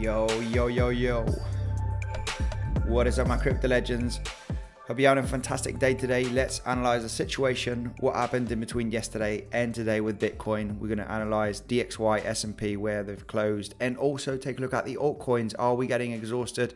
Yo. What is up, my crypto legends? Hope you're having a fantastic day today. Let's analyze the situation, what happened in between yesterday and today with Bitcoin. We're going to analyze DXY, S&P, where they've closed, and also take a look at the altcoins. Are we getting exhausted?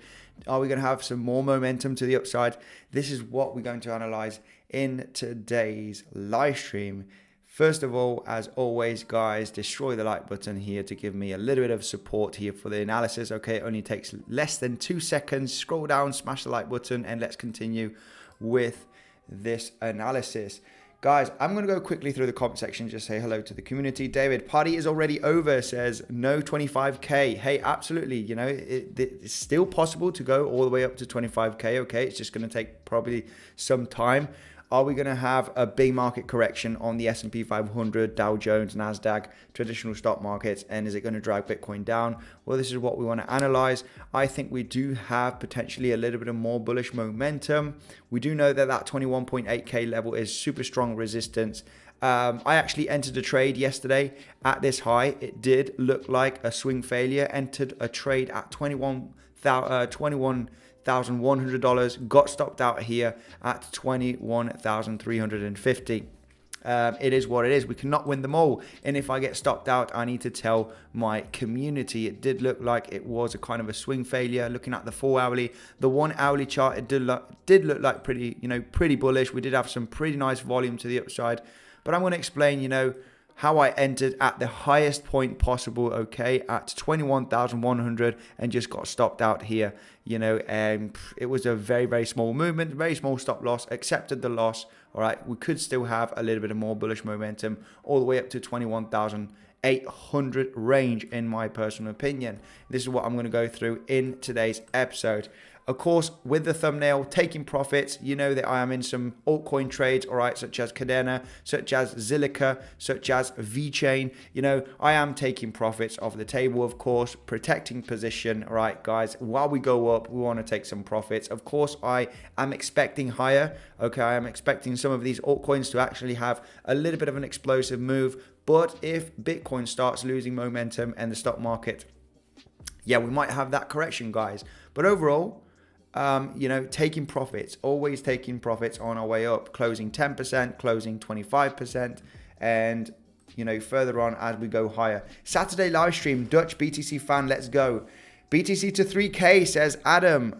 Are we going to have some more momentum to the upside? This is what we're going to analyze in today's live stream. First of all, as always, guys, destroy the like button here to give me a little bit of support here for the analysis. Okay, it only takes less than 2 seconds. Scroll down, smash the like button, and let's continue with this analysis. Guys, I'm going to go quickly through the comment section, just say hello to the community. David, party is already over, says no 25K. Hey, absolutely. You know, it's still possible to go all the way up to 25K. Okay, it's just going to take probably some time. Are we going to have a big market correction on the S&P 500, Dow Jones, NASDAQ, traditional stock markets, and is it going to drag Bitcoin down? Well, this is what we want to analyze. I think we do have potentially a little bit of more bullish momentum. We do know that 21.8K level is super strong resistance. I actually entered a trade yesterday at this high. It did look like a swing failure. Entered a trade at $21,100, got stopped out here at $21,350. It is what it is. We cannot win them all. And if I get stopped out, I need to tell my community. It did look like it was a kind of a swing failure. Looking at the 4 hourly, the 1 hourly chart, it did look like pretty bullish. We did have some pretty nice volume to the upside. But I'm going to explain, how I entered at the highest point possible, okay, at 21,100 and just got stopped out here, and it was a very, very small movement, very small stop loss, accepted the loss. All right, we could still have a little bit of more bullish momentum all the way up to 21,800 range, in my personal opinion. This is what I'm going to go through in today's episode. Of course, with the thumbnail, taking profits, you know that I am in some altcoin trades, all right, such as Cadena, such as Zilliqa, such as VeChain. I am taking profits off the table, of course, protecting position, all right, guys. While we go up, we want to take some profits. Of course, I am expecting higher, okay? I am expecting some of these altcoins to actually have a little bit of an explosive move. But if Bitcoin starts losing momentum and the stock market, yeah, we might have that correction, guys. But overall, taking profits, always taking profits on our way up, closing 10%, closing 25%, and, further on as we go higher. Saturday live stream, Dutch BTC fan, let's go. BTC to 3K, says Adam.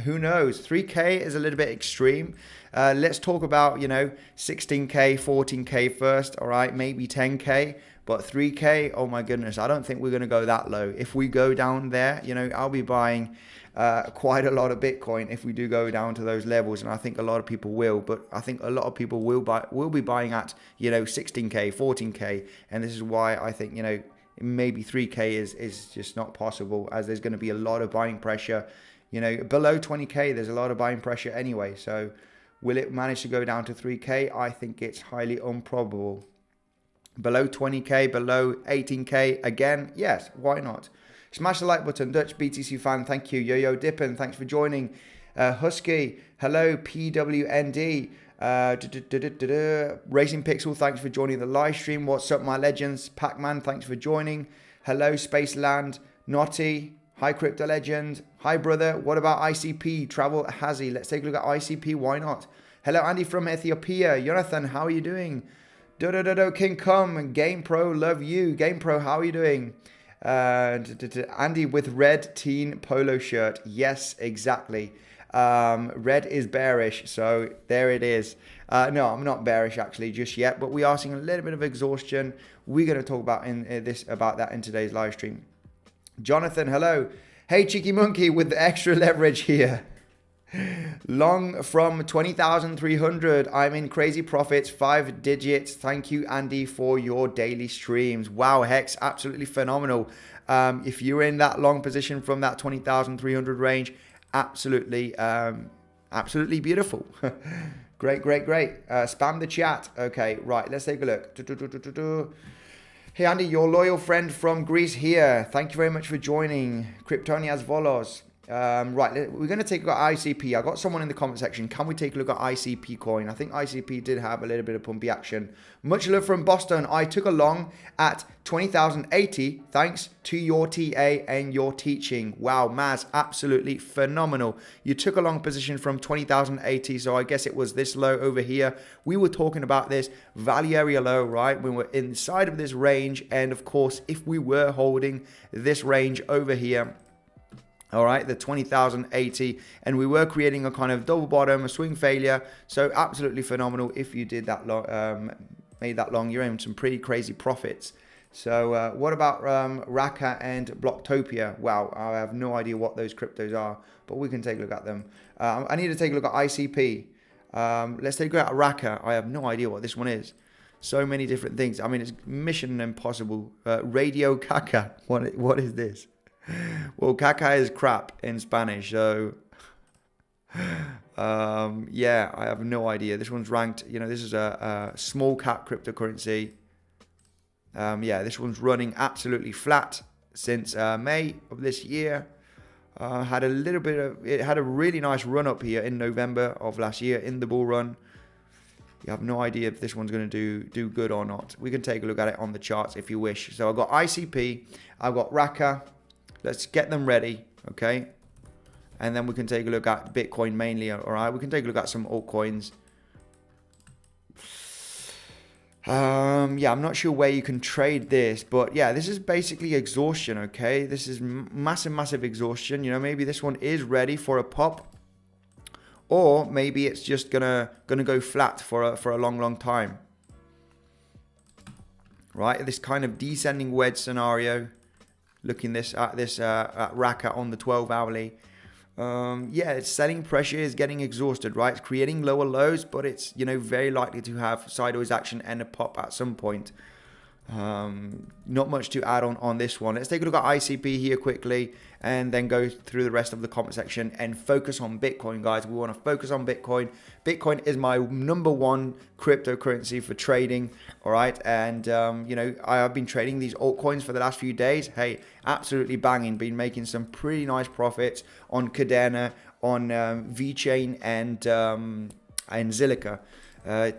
Who knows? 3K is a little bit extreme. Let's talk about, 16K, 14K first, all right, maybe 10K. But 3K, oh my goodness, I don't think we're going to go that low. If we go down there, I'll be buying quite a lot of Bitcoin if we do go down to those levels, and I think a lot of people will. But I think a lot of people will be buying at 16K, 14K, and this is why I think maybe 3K is just not possible, as there's going to be a lot of buying pressure. Below 20K, there's a lot of buying pressure anyway. So will it manage to go down to 3K? I think it's highly improbable. Below 20K, below 18K, again, yes, why not? Smash the like button, Dutch BTC fan, thank you. Yo Dippin, thanks for joining. Husky, hello. PWND, Racing Pixel, thanks for joining the live stream. What's up, my legends? Pac-Man, thanks for joining. Hello, Spaceland, Naughty, hi, Crypto Legend. Hi, brother. What about ICP? Travel Hazy. Let's take a look at ICP. Why not? Hello, Andy from Ethiopia. Jonathan, how are you doing? DODO King Come. Game Pro, love you. Game Pro, how are you doing? Andy with red teen polo shirt. Yes, exactly. Red is bearish, so there it is. No, I'm not bearish actually just yet, but we are seeing a little bit of exhaustion. We're going to talk about about that in today's live stream. Jonathan, hello. Hey, cheeky monkey with the extra leverage here. Long from 20,300. I'm in crazy profits, 5 digits. Thank you, Andy, for your daily streams. Wow, Hex, absolutely phenomenal. If you're in that long position from that 20,300 range, absolutely beautiful. Great. Spam the chat. Okay, right, let's take a look. Hey, Andy, your loyal friend from Greece here. Thank you very much for joining. Kryptonias Volos. Right, we're going to take a look at ICP. I got someone in the comment section. Can we take a look at ICP coin? I think ICP did have a little bit of pumpy action. Much love from Boston. I took a long at 20,080 thanks to your TA and your teaching. Wow, Maz, absolutely phenomenal. You took a long position from 20,080, so I guess it was this low over here. We were talking about this value area low, right? We were inside of this range, and of course, if we were holding this range over here, all right, the 20,080, and we were creating a kind of double bottom, a swing failure. So absolutely phenomenal. If you did that long, made that long, you're in some pretty crazy profits. So what about Raka and Blocktopia? Wow, I have no idea what those cryptos are, but we can take a look at them. I need to take a look at ICP. Let's take a look at Raka. I have no idea what this one is. So many different things. I mean, it's mission impossible. Radio Caca. What is this? Well, caca is crap in Spanish, so yeah, I have no idea. This one's ranked, you know, this is a small cap cryptocurrency. Yeah, this one's running absolutely flat since May of this year. Had a little bit of, it had a really nice run up here in November of last year in the bull run. You have no idea if this one's going to do good or not. We can take a look at it on the charts if you wish. So I've got ICP, I've got Raka. Let's get them ready, okay? And then we can take a look at Bitcoin mainly, all right? We can take a look at some altcoins. Yeah, I'm not sure where you can trade this, but yeah, this is basically exhaustion, okay? This is massive exhaustion. You know, maybe this one is ready for a pop, or maybe it's just gonna go flat for a long time, right? This kind of descending wedge scenario. Looking at Raka on the 12 hourly. Yeah, its selling pressure is getting exhausted, right? It's creating lower lows, but it's, you know, very likely to have sideways action and a pop at some point. Not much to add on this one. Let's take a look at ICP here quickly and then go through the rest of the comment section and focus on Bitcoin, guys. We want to focus on Bitcoin. Bitcoin is my #1 cryptocurrency for trading, all right? And, you know, I have been trading these altcoins for the last few days. Hey, absolutely banging. Been making some pretty nice profits on Cadena, on VeChain, and Zilliqa.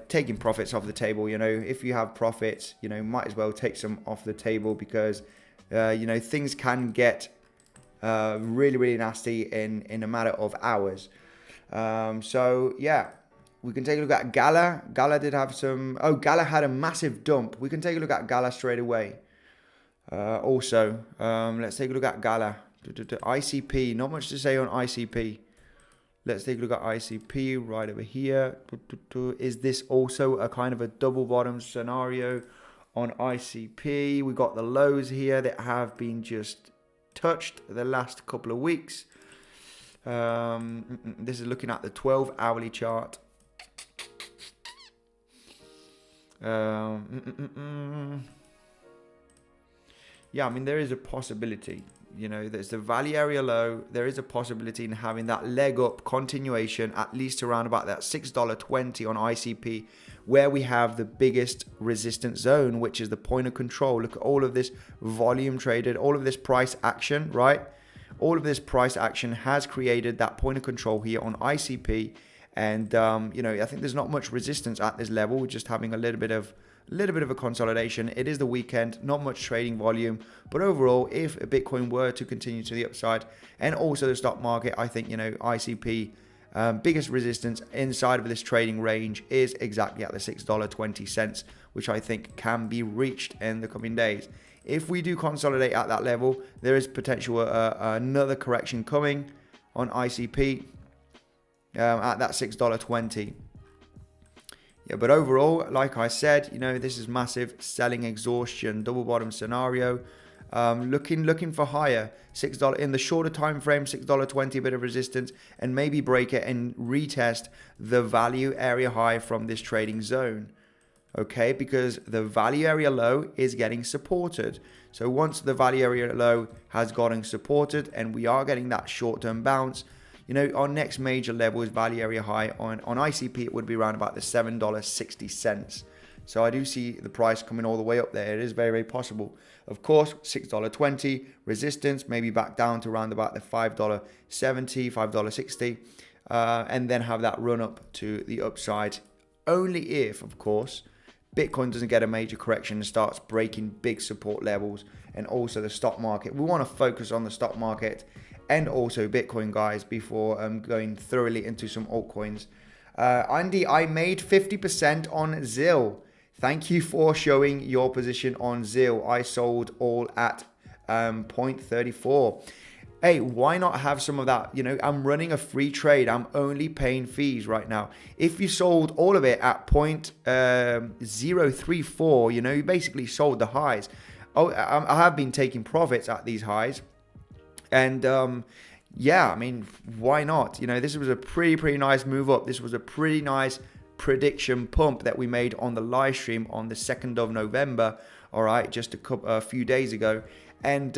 Taking profits off the table. You know, if you have profits, you know, might as well take some off the table, because you know, things can get really nasty in a matter of hours. So yeah, we can take a look at Gala. Gala did have some, Gala had a massive dump. We can take a look at Gala straight away. Also, let's take a look at Gala. ICP, not much to say on ICP. Let's take a look at ICP right over here. Is this also a kind of a double bottom scenario on ICP? We got the lows here that have been just touched the last couple of weeks. This is looking at the 12 hourly chart. Yeah, I mean, there is a possibility. You know, there's the value area low. There is a possibility in having that leg up continuation, at least around about that $6.20 on ICP, where we have the biggest resistance zone, which is the point of control. Look at all of this volume traded, all of this price action, right? All of this price action has created that point of control here on ICP. And, you know, I think there's not much resistance at this level. We're just having a little bit of a consolidation. It is the weekend, not much trading volume, but overall, if Bitcoin were to continue to the upside, and also the stock market, I think, you know, ICP biggest resistance inside of this trading range is exactly at the $6.20, which I think can be reached in the coming days. If we do consolidate at that level, there is potential another correction coming on ICP at that $6.20. Yeah, but overall, like I said, you know, this is massive selling exhaustion, double bottom scenario. Looking for higher, $6 in the shorter time frame, $6.20, a bit of resistance, and maybe break it and retest the value area high from this trading zone. Okay, because the value area low is getting supported. So once the value area low has gotten supported and we are getting that short-term bounce, you know, our next major level is value area high on ICP. It would be around about the $7.60. So I do see the price coming all the way up there. It is very, very possible. Of course, $6.20 resistance, maybe back down to around about the $5.70, $5.60, and then have that run up to the upside. Only if, of course, Bitcoin doesn't get a major correction and starts breaking big support levels, and also the stock market. We want to focus on the stock market and also Bitcoin, guys, before going thoroughly into some altcoins. Andy, I made 50% on ZIL. Thank you for showing your position on ZIL. I sold all at 0.34. Hey, why not have some of that? You know, I'm running a free trade. I'm only paying fees right now. If you sold all of it at 0.034, you know, you basically sold the highs. Oh, I have been taking profits at these highs. And yeah, I mean, why not? You know, this was a pretty nice move up. This was a pretty nice prediction pump that we made on the live stream on the 2nd of November. All right, just a few days ago. And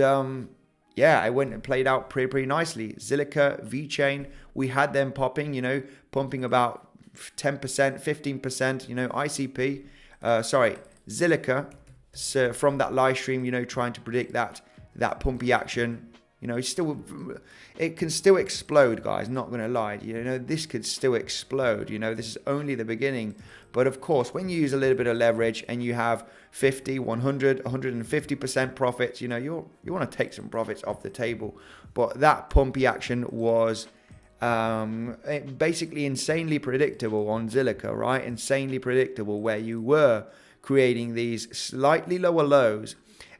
yeah, I went and played out pretty nicely. Zilliqa, VeChain, we had them popping, you know, pumping about 10%, 15%, you know, ICP, Zilliqa, so from that live stream, you know, trying to predict that pumpy action. You know, it can still explode, guys. Not going to lie. You know, this could still explode. You know, this is only the beginning. But of course, when you use a little bit of leverage and you have 50, 100, 150% profits, you know, you want to take some profits off the table. But that pumpy action was basically insanely predictable on Zilliqa, right? Insanely predictable, where you were creating these slightly lower lows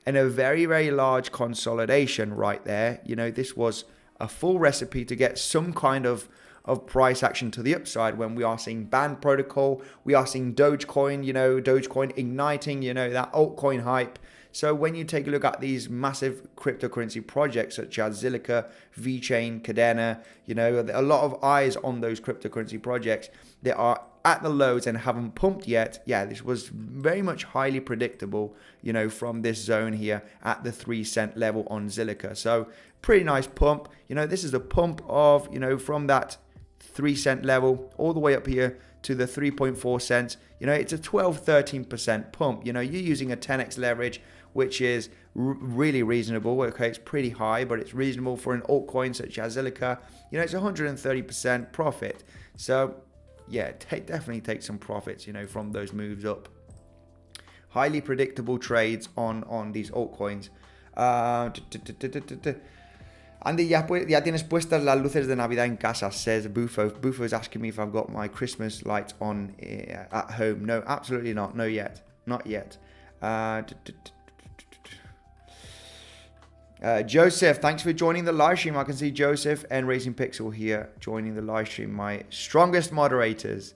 and a very, very large consolidation right there. You know, this was a full recipe to get some kind of price action to the upside when we are seeing band protocol. We are seeing Dogecoin, you know, Dogecoin igniting, you know, that altcoin hype. So when you take a look at these massive cryptocurrency projects such as Zilliqa, VeChain, Cadena, you know, a lot of eyes on those cryptocurrency projects that are at the lows and haven't pumped yet. Yeah, this was very much highly predictable, you know, from this zone here at the 3-cent level on Zilliqa. So pretty nice pump. You know, this is a pump of, you know, from that 3-cent level all the way up here to the 3.4 cents. You know, it's a 12-13% pump. You know, you're using a 10x leverage, which is really reasonable. Okay, it's pretty high, but it's reasonable for an altcoin such as Zilliqa. You know, it's 130% profit. So yeah, definitely take some profits, you know, from those moves up. Highly predictable trades on these altcoins. Andy, ya tienes puestas las luces de Navidad en casa, says Bufo. Bufo is asking me if I've got my Christmas lights on at home. No, absolutely not. No yet. Not yet. Joseph, thanks for joining the live stream. I can see Joseph and Racing Pixel here joining the live stream, my strongest moderators.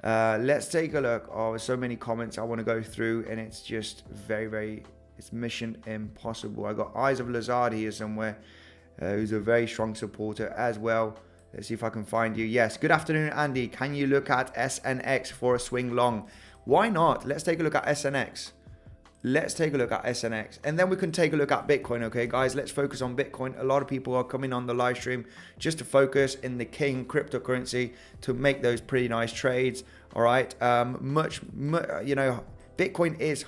Let's take a look. Oh, there's so many comments I want to go through, and it's just it's mission impossible. I got Eyes of Lazard here somewhere, who's a very strong supporter as well. Let's see if I can find you. Yes, good afternoon, Andy. Can you look at SNX for a swing long? Why not? Let's take a look at SNX. Let's take a look at SNX, and then we can take a look at Bitcoin. Okay, guys, let's focus on Bitcoin. A lot of people are coming on the live stream just to focus in the king cryptocurrency to make those pretty nice trades. All right, you know, Bitcoin is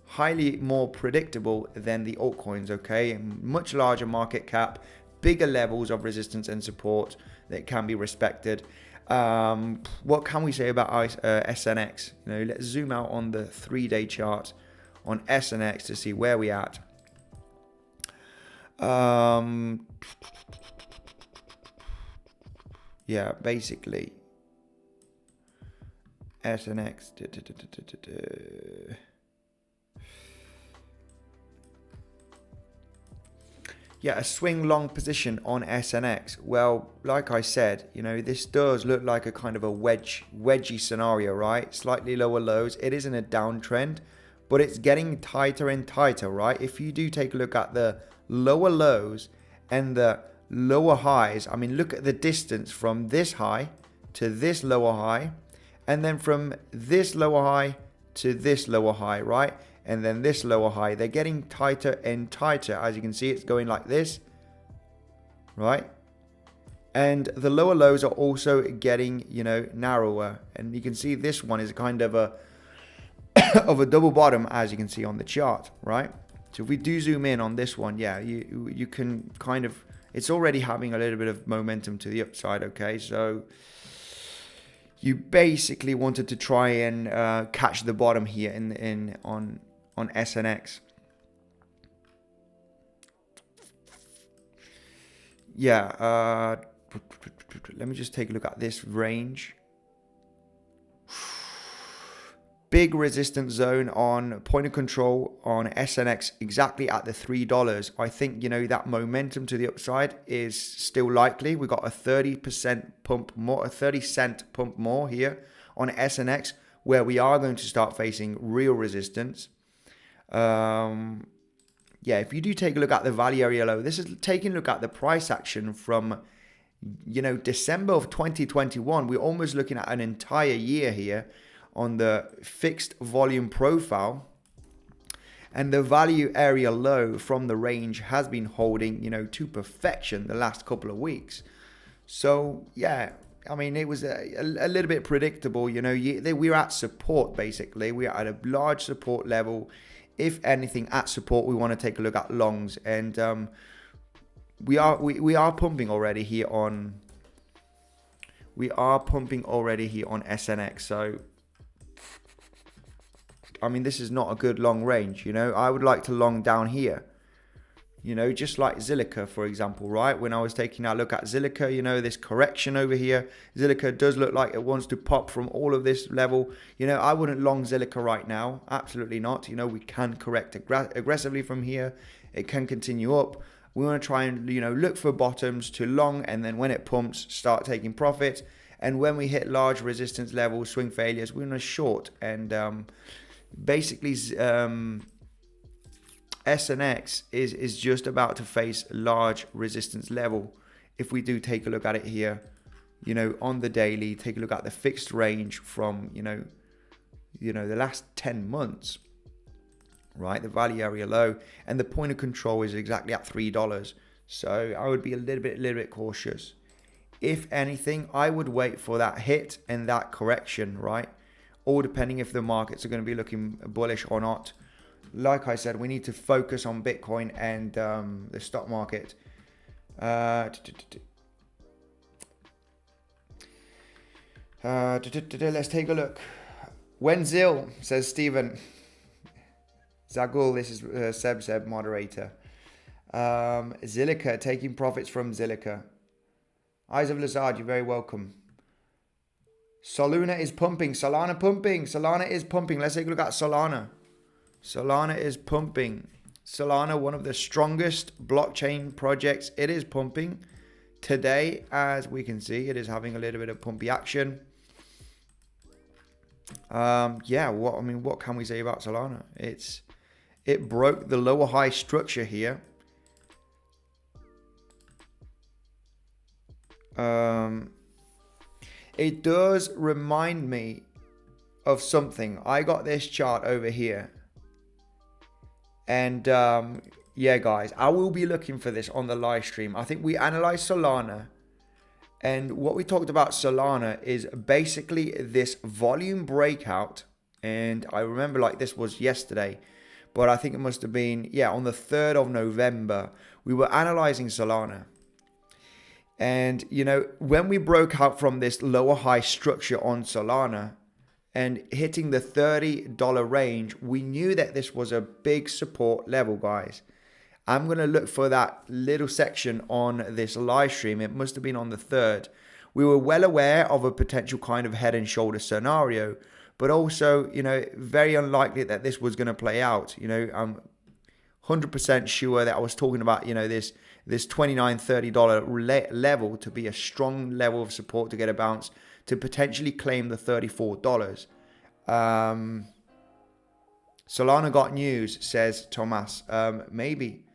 highly more predictable than the altcoins. Okay, much larger market cap, bigger levels of resistance and support that can be respected. What can we say about SNX? You know, let's zoom out on the 3-day chart on SNX to see where we at. Yeah, basically SNX. Yeah, a swing long position on SNX. Well, like I said, you know, this does look like a kind of a wedgy scenario, right? Slightly lower lows. It is in a downtrend, but it's getting tighter and tighter, right? If you do take a look at the lower lows and the lower highs, I mean, look at the distance from this high to this lower high, and then from this lower high to this lower high, right? And then this lower high. They're getting tighter and tighter. As you can see, it's going like this, right? And the lower lows are also getting, you know, narrower. And you can see this one is kind of a of a double bottom, as you can see on the chart, right? So if we do zoom in on this one, yeah, you can kind of, it's already having a little bit of momentum to the upside, okay? So you basically wanted to try and catch the bottom here on SNX. Yeah, let me just take a look at this range. Big resistance zone on point of control on SNX exactly at the $3. I think, you know, that momentum to the upside is still likely. We got a 30% pump more, a 30 cent pump more here on SNX, where we are going to start facing real resistance. Yeah, if you do take a look at the value area low, this is taking a look at the price action from, you know, December of 2021. We're almost looking at an entire year here on the fixed volume profile, and the value area low from the range has been holding, you know, to perfection the last couple of weeks. So yeah, I mean, it was a little bit predictable, you know. We're at support, basically. We're at a large support level. If anything, at support, we want to take a look at longs, and we are pumping already here on SNX. So I mean, this is not a good long range, you know. I would like to long down here, you know, just like Zilliqa, for example, right? When I was taking a look at Zilliqa, you know, this correction over here, Zilliqa does look like it wants to pop from all of this level. You know, I wouldn't long Zilliqa right now. Absolutely not. You know, we can correct aggressively from here. It can continue up. We want to try and, you know, look for bottoms to long, and then when it pumps, start taking profit. And when we hit large resistance levels, swing failures, we're going to short. And basically, SNX is just about to face large resistance level. If we do take a look at it here, you know, on the daily, take a look at the fixed range from, you know, the last 10 months, right? The value area low, and the point of control is exactly at $3. So I would be a little bit cautious. If anything, I would wait for that hit and that correction, right? All depending if the markets are going to be looking bullish or not. Like I said, we need to focus on Bitcoin and the stock market. Let's take a look. Wenzil, says Stephen. Zagul, this is Seb moderator. Zilliqa, taking profits from Zilliqa. Eyes of Lazard, you're very welcome. Solana is pumping. Solana pumping. Solana is pumping. Let's take a look at Solana. Solana is pumping. Solana, one of the strongest blockchain projects. It is pumping. Today, as we can see, it is having a little bit of pumpy action. Yeah, what can we say about Solana? It broke the lower high structure here. It does remind me of something. I got this chart over here. And yeah, guys, I will be looking for this on the live stream. I think we analyzed Solana. And what we talked about Solana is basically this volume breakout. And I remember like this was yesterday. But I think it must have been, yeah, on the 3rd of November. We were analyzing Solana. And, you know, when we broke out from this lower high structure on Solana and hitting the $30 range, we knew that this was a big support level, guys. I'm going to look for that little section on this live stream. It must have been on the 3rd. We were well aware of a potential kind of head and shoulder scenario, but also, you know, very unlikely that this was going to play out. You know, I'm 100% sure that I was talking about, you know, this $29, $30 level to be a strong level of support to get a bounce to potentially claim the $34. Solana got news, says Thomas. Maybe.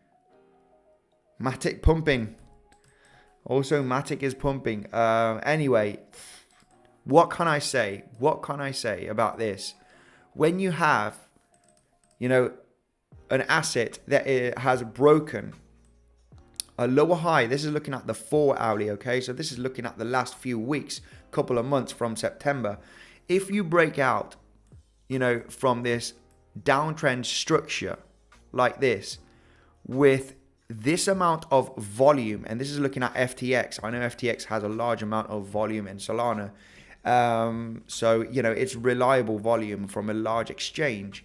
Matic pumping. Also, Matic is pumping. Anyway, what can I say? What can I say about this? When you have, you know, an asset that has broken a lower high, this is looking at the 4 hourly, okay? So this is looking at the last few weeks, couple of months from September. If you break out from this downtrend structure like this with this amount of volume, and this is looking at FTX. I know FTX has a large amount of volume in Solana. So, it's reliable volume from a large exchange.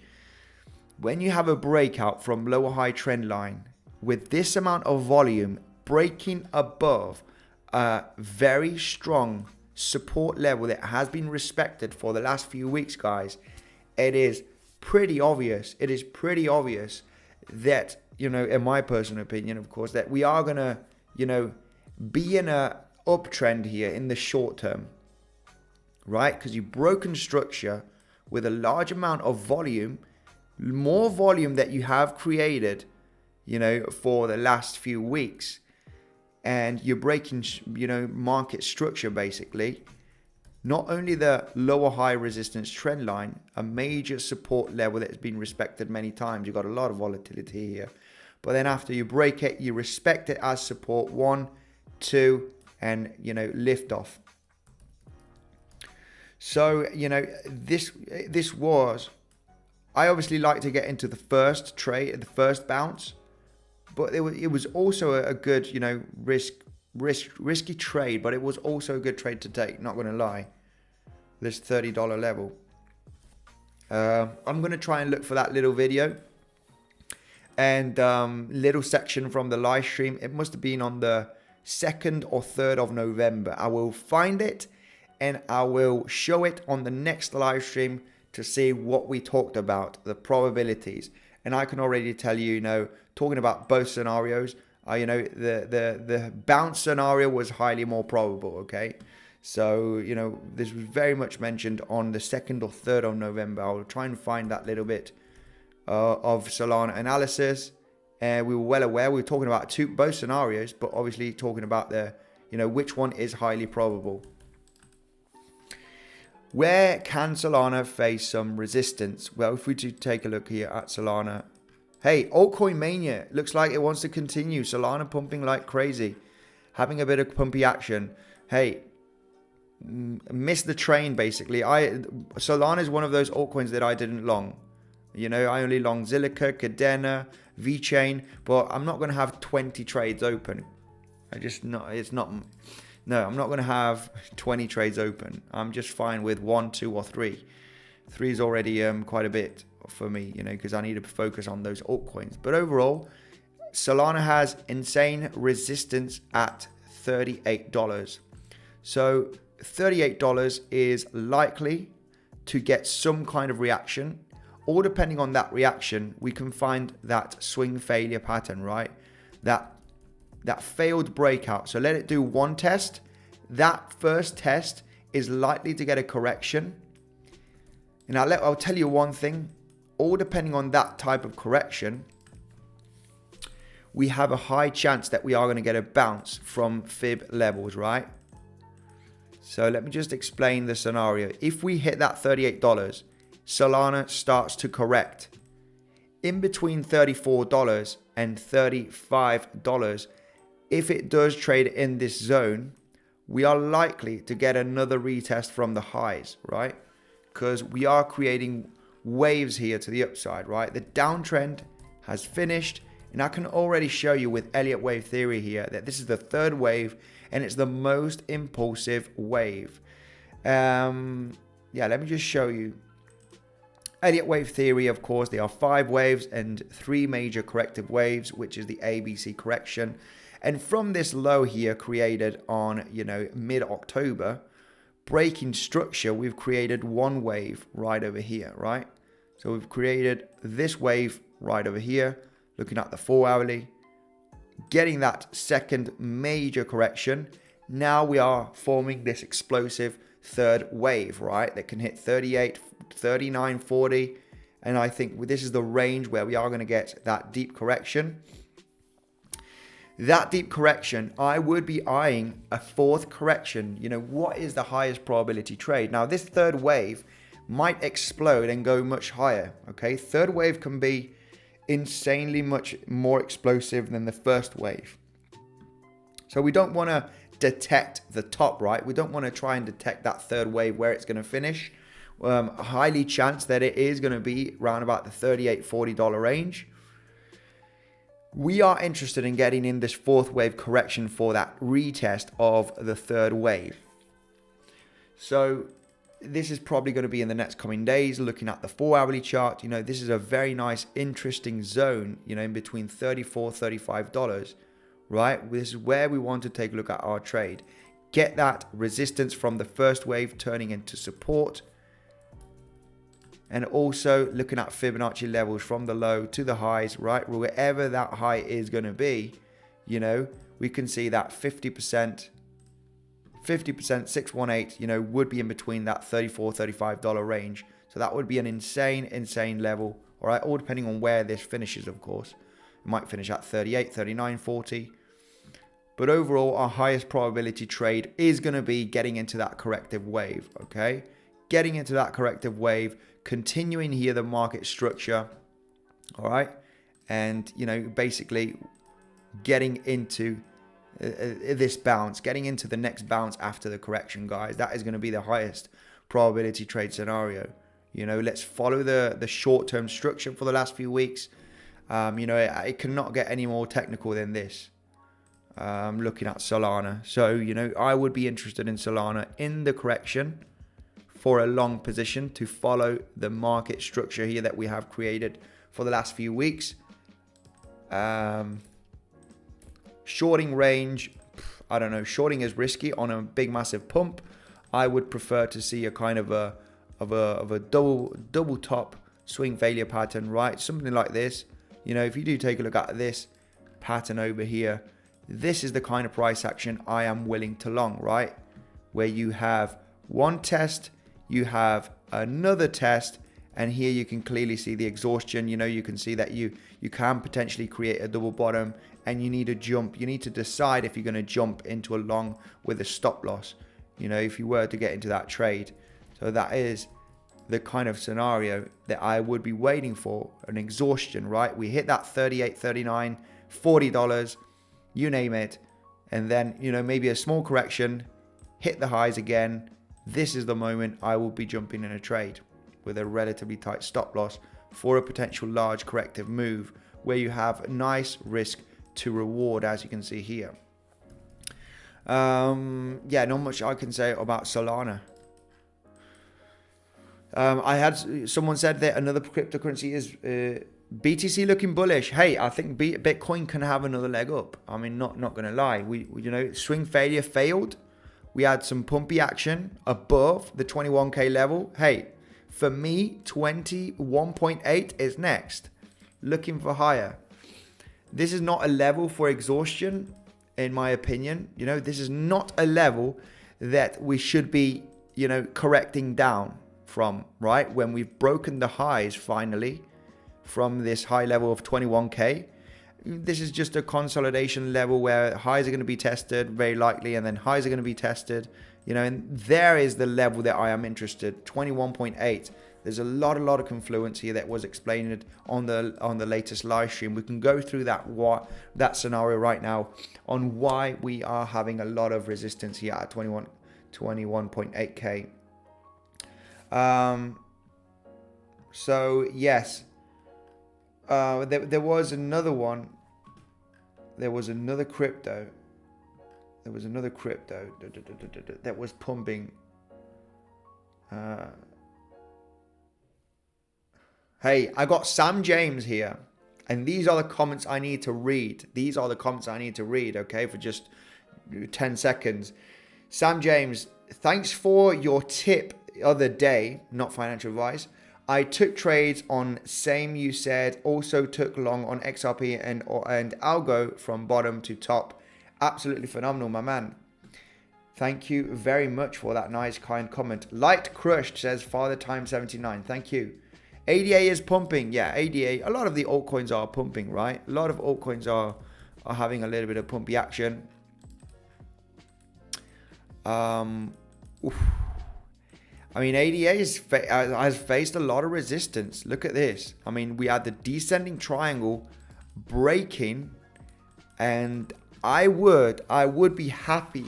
When you have a breakout from lower high trend line with this amount of volume breaking above a very strong support level that has been respected for the last few weeks, guys, it is pretty obvious. It is pretty obvious that, in my personal opinion, of course, that we are going to, be in a uptrend here in the short term, right? Because you've broken structure with a large amount of volume, more volume that you have created, for the last few weeks. And you're breaking, market structure, basically. Not only the lower high resistance trend line, a major support level that has been respected many times. You've got a lot of volatility here. But then after you break it, you respect it as support 1, 2, and, lift off. So, this was, I obviously like to get into the first trade, the first bounce. But it was also a good, risky trade, but it was also a good trade to take, not going to lie. This $30 level. I'm going to try and look for that little video and little section from the live stream. It must have been on the 2nd or 3rd of November. I will find it and I will show it on the next live stream to see what we talked about, the probabilities. And I can already tell you, talking about both scenarios, the bounce scenario was highly more probable, okay? So, this was very much mentioned on the 2nd or 3rd of November. I'll try and find that little bit of Solana analysis. And we were well aware, we were talking about both scenarios, but obviously talking about which one is highly probable. Where can Solana face some resistance? Well, if we do take a look here at Solana. Hey, altcoin mania. Looks like it wants to continue. Solana pumping like crazy. Having a bit of pumpy action. Hey, missed the train basically. Solana is one of those altcoins that I didn't long. I only long Zilliqa, Cadena, VeChain. But I'm not going to have 20 trades open. No, I'm not going to have 20 trades open. I'm just fine with 1, 2, or 3. 3 is already quite a bit for me, because I need to focus on those altcoins. But overall, Solana has insane resistance at $38. So $38 is likely to get some kind of reaction. Or depending on that reaction, we can find that swing failure pattern, right? That failed breakout. So let it do one test. That first test is likely to get a correction. And I'll tell you one thing. All depending on that type of correction, we have a high chance that we are going to get a bounce from fib levels, right? So let me just explain the scenario. If we hit that $38, Solana starts to correct. In between $34 and $35, if it does trade in this zone, we are likely to get another retest from the highs, right? Because we are creating waves here to the upside, right? The downtrend has finished, and I can already show you with Elliott wave theory here that this is the third wave, and it's the most impulsive wave. Let me just show you. Elliott wave theory, of course, there are 5 waves and 3 major corrective waves, which is the ABC correction. And from this low here created on, mid-October, breaking structure, we've created one wave right over here, right? So we've created this wave right over here, looking at the 4-hourly, getting that second major correction. Now we are forming this explosive third wave, right? That can hit 38, 39, 40. And I think this is the range where we are going to get that deep correction. That deep correction, I would be eyeing a fourth correction. What is the highest probability trade? Now, this third wave might explode and go much higher, okay? Third wave can be insanely much more explosive than the first wave. So we don't want to detect the top, right? We don't want to try and detect that third wave where it's going to finish. highly chance that it is going to be around about the $38, $40 range. We are interested in getting in this fourth wave correction for that retest of the third wave. So this is probably going to be in the next coming days. Looking at the 4-hourly chart, this is a very nice, interesting zone, in between $34, $35, right? This is where we want to take a look at our trade. Get that resistance from the first wave turning into support. And also looking at Fibonacci levels from the low to the highs, right? Wherever that high is going to be, we can see that 50%, 618, would be in between that $34, $35 range. So that would be an insane level, all right? All depending on where this finishes, of course. It might finish at 38, 39, 40. But overall, our highest probability trade is going to be getting into that corrective wave, okay? Getting into that corrective wave, continuing here the market structure, all right? And, basically getting into this bounce, getting into the next bounce after the correction, guys. That is going to be the highest probability trade scenario. Let's follow the short-term structure for the last few weeks. It cannot get any more technical than this. Looking at Solana. So, I would be interested in Solana in the correction for a long position to follow the market structure here that we have created for the last few weeks. Shorting range, I don't know. Shorting is risky on a big massive pump. I would prefer to see a kind of a double top swing failure pattern, right? Something like this. If you do take a look at this pattern over here, this is the kind of price action I am willing to long, right? Where you have one test, you have another test, and here you can clearly see the exhaustion. You can see that you can potentially create a double bottom, and you need a jump. You need to decide if you're going to jump into a long with a stop loss, if you were to get into that trade. So that is the kind of scenario that I would be waiting for, an exhaustion, right? We hit that 38, 39, $40, you name it, and then, maybe a small correction, hit the highs again. This is the moment I will be jumping in a trade with a relatively tight stop loss for a potential large corrective move where you have nice risk to reward, as you can see here. Yeah, not much I can say about Solana. I had someone said that another cryptocurrency is BTC looking bullish. Hey, I think Bitcoin can have another leg up. I mean, not going to lie. We swing failure failed. We had some pumpy action above the 21K level. Hey, for me, 21.8 is next. Looking for higher. This is not a level for exhaustion, in my opinion. This is not a level that we should be, correcting down from, right? When we've broken the highs finally from this high level of 21K. This is just a consolidation level where highs are going to be tested very likely, and then highs are going to be tested, and there is the level that I am interested. 21.8. There's a lot of confluence here that was explained on the latest live stream. We can go through that scenario right now on why we are having a lot of resistance here at 21.8K. So yes. There was another one. There was another crypto. That was pumping. Hey, I got Sam James here. And these are the comments I need to read. Okay, for just 10 seconds. Sam James, thanks for your tip the other day. Not financial advice. I took trades on same you said, also took long on XRP and Algo from bottom to top. Absolutely phenomenal, my man. Thank you very much for that nice, kind comment. Light Crushed says Father Time 79. Thank you. ADA is pumping. Yeah, ADA. A lot of the altcoins are pumping, right? A lot of altcoins are having a little bit of pumpy action. I mean, ADA has faced a lot of resistance. Look at this. I mean, we had the descending triangle breaking, and I would be happy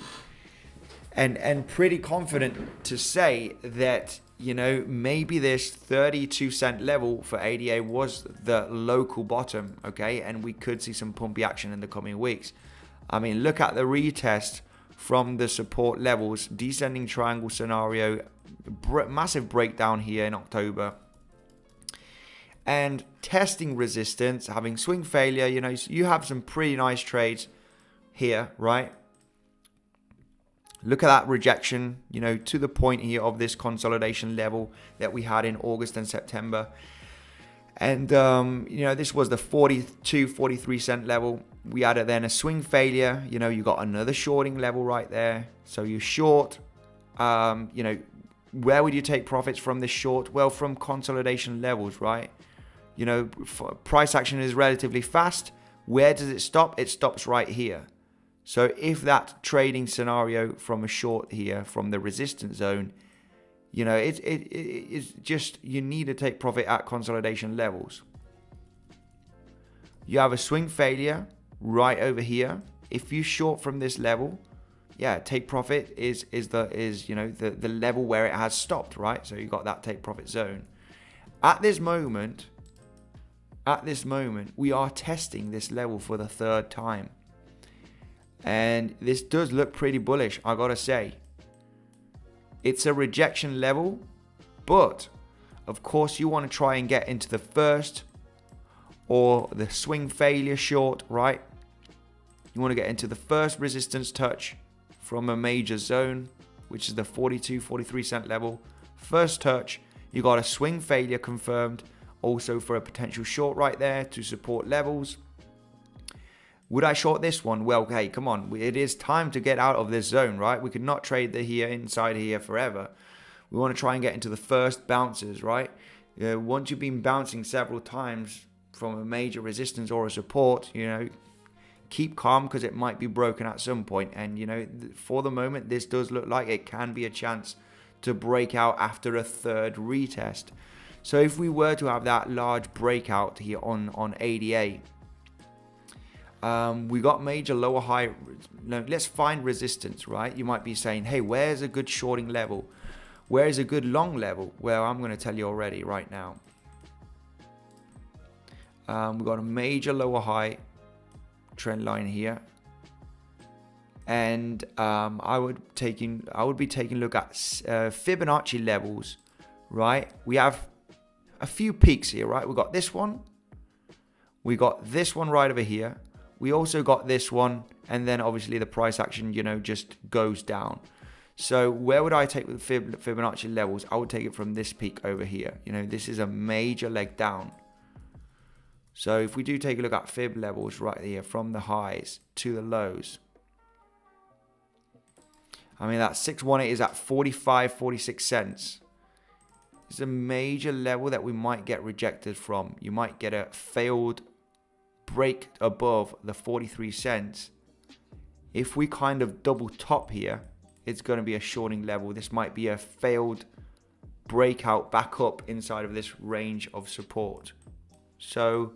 and pretty confident to say that you know, maybe this 32-cent level for ADA was the local bottom, okay? And we could see some pumpy action in the coming weeks. I mean, look at the retest from the support levels, descending triangle scenario, massive breakdown here in October. And testing resistance, having swing failure, you know, you have some pretty nice trades here, right? Look at that rejection, you know, to the point here of this consolidation level that we had in August and September. And, you know, this was the 42, 43 cent level. We had then a swing failure. You know, you got another shorting level right there. So you short, you know, where would you take profits from this short? Well, from consolidation levels, right? You know, price action is relatively fast. Where does it stop? It stops right here. So if that trading scenario from a short here, from the resistance zone, you know, it's just, you need to take profit at consolidation levels. You have a swing failure right over here. If you short from this level, yeah, take profit is you know, the level where it has stopped, right? So you got that take profit zone. At this moment, we are testing this level for the third time. And this does look pretty bullish, I gotta say. It's a rejection level, but of course you want to try and get into the first or the swing failure short, right? You want to get into the first resistance touch from a major zone, which is the 42, 43 cent level. First touch, you got a swing failure confirmed, also for a potential short right there to support levels. Would I short this one? Well, hey, come on. It is time to get out of this zone, right? We could not trade inside here forever. We want to try and get into the first bounces, right? Once you've been bouncing several times from a major resistance or a support, you know, keep calm because it might be broken at some point. And, you know, for the moment, this does look like it can be a chance to break out after a third retest. So if we were to have that large breakout here on ADA, we got major lower high. Let's find resistance, right? You might be saying, hey, where's a good shorting level? Where is a good long level? Well, I'm going to tell you already right now. We got a major lower high trend line here, and I would be taking a look at Fibonacci levels, right? We have a few peaks here, right? We got this one, we got this one right over here. We also got this one, and then obviously the price action, you know, just goes down. So where would I take the Fibonacci levels? I would take it from this peak over here. You know, this is a major leg down. So if we do take a look at fib levels right here, from the highs to the lows, I mean, that 618 is at 45, 46 cents. It's a major level that we might get rejected from. You might get a failed break above the 43 cents. If we kind of double top here, it's going to be a shorting level. This might be a failed breakout back up inside of this range of support. So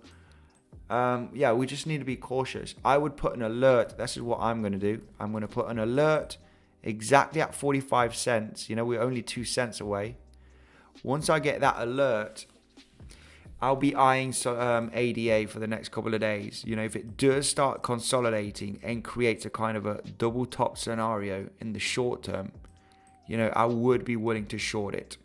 yeah, we just need to be cautious. I would put an alert. This is what I'm going to do. I'm going to put an alert exactly at 45 cents. You know, we're only 2 cents away. Once I get that alert, I'll be eyeing ADA for the next couple of days. You know, if it does start consolidating and creates a kind of a double top scenario in the short term, you know, I would be willing to short it.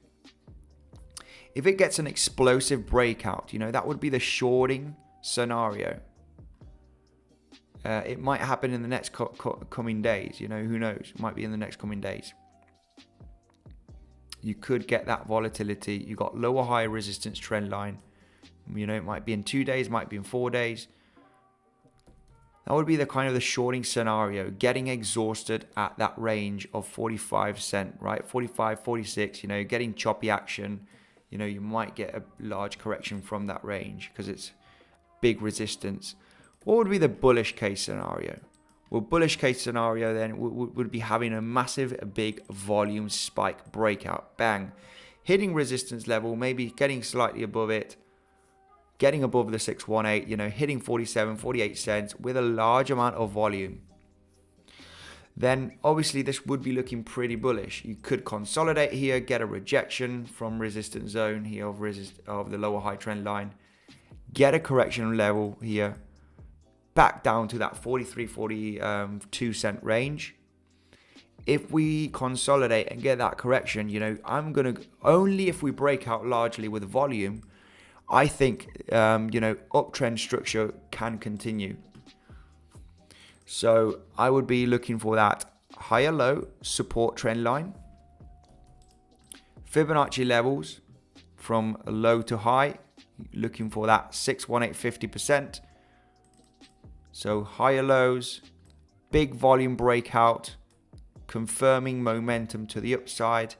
If it gets an explosive breakout, you know, that would be the shorting scenario. It might happen in the next coming days. You know, who knows? It might be in the next coming days. You could get that volatility. You got lower high resistance trend line. You know, it might be in 2 days, might be in 4 days. That would be the kind of the shorting scenario, getting exhausted at that range of 45 cent, right? 45, 46, you know, getting choppy action. You know, you might get a large correction from that range because it's big resistance. What would be the bullish case scenario? Well, bullish case scenario then would be having a massive, big volume spike breakout. Bang. Hitting resistance level, maybe getting slightly above it. Getting above the 618, you know, hitting 47, 48 cents with a large amount of volume. then obviously this would be looking pretty bullish. You could consolidate here, get a rejection from resistance zone here of the lower high trend line, get a correction level here, back down to that 42 cent range. If we consolidate and get that correction, only if we break out largely with volume, I think, uptrend structure can continue. So I would be looking for that higher low support trend line, Fibonacci levels from low to high, looking for that 61850%. So higher lows, big volume breakout, confirming momentum to the upside.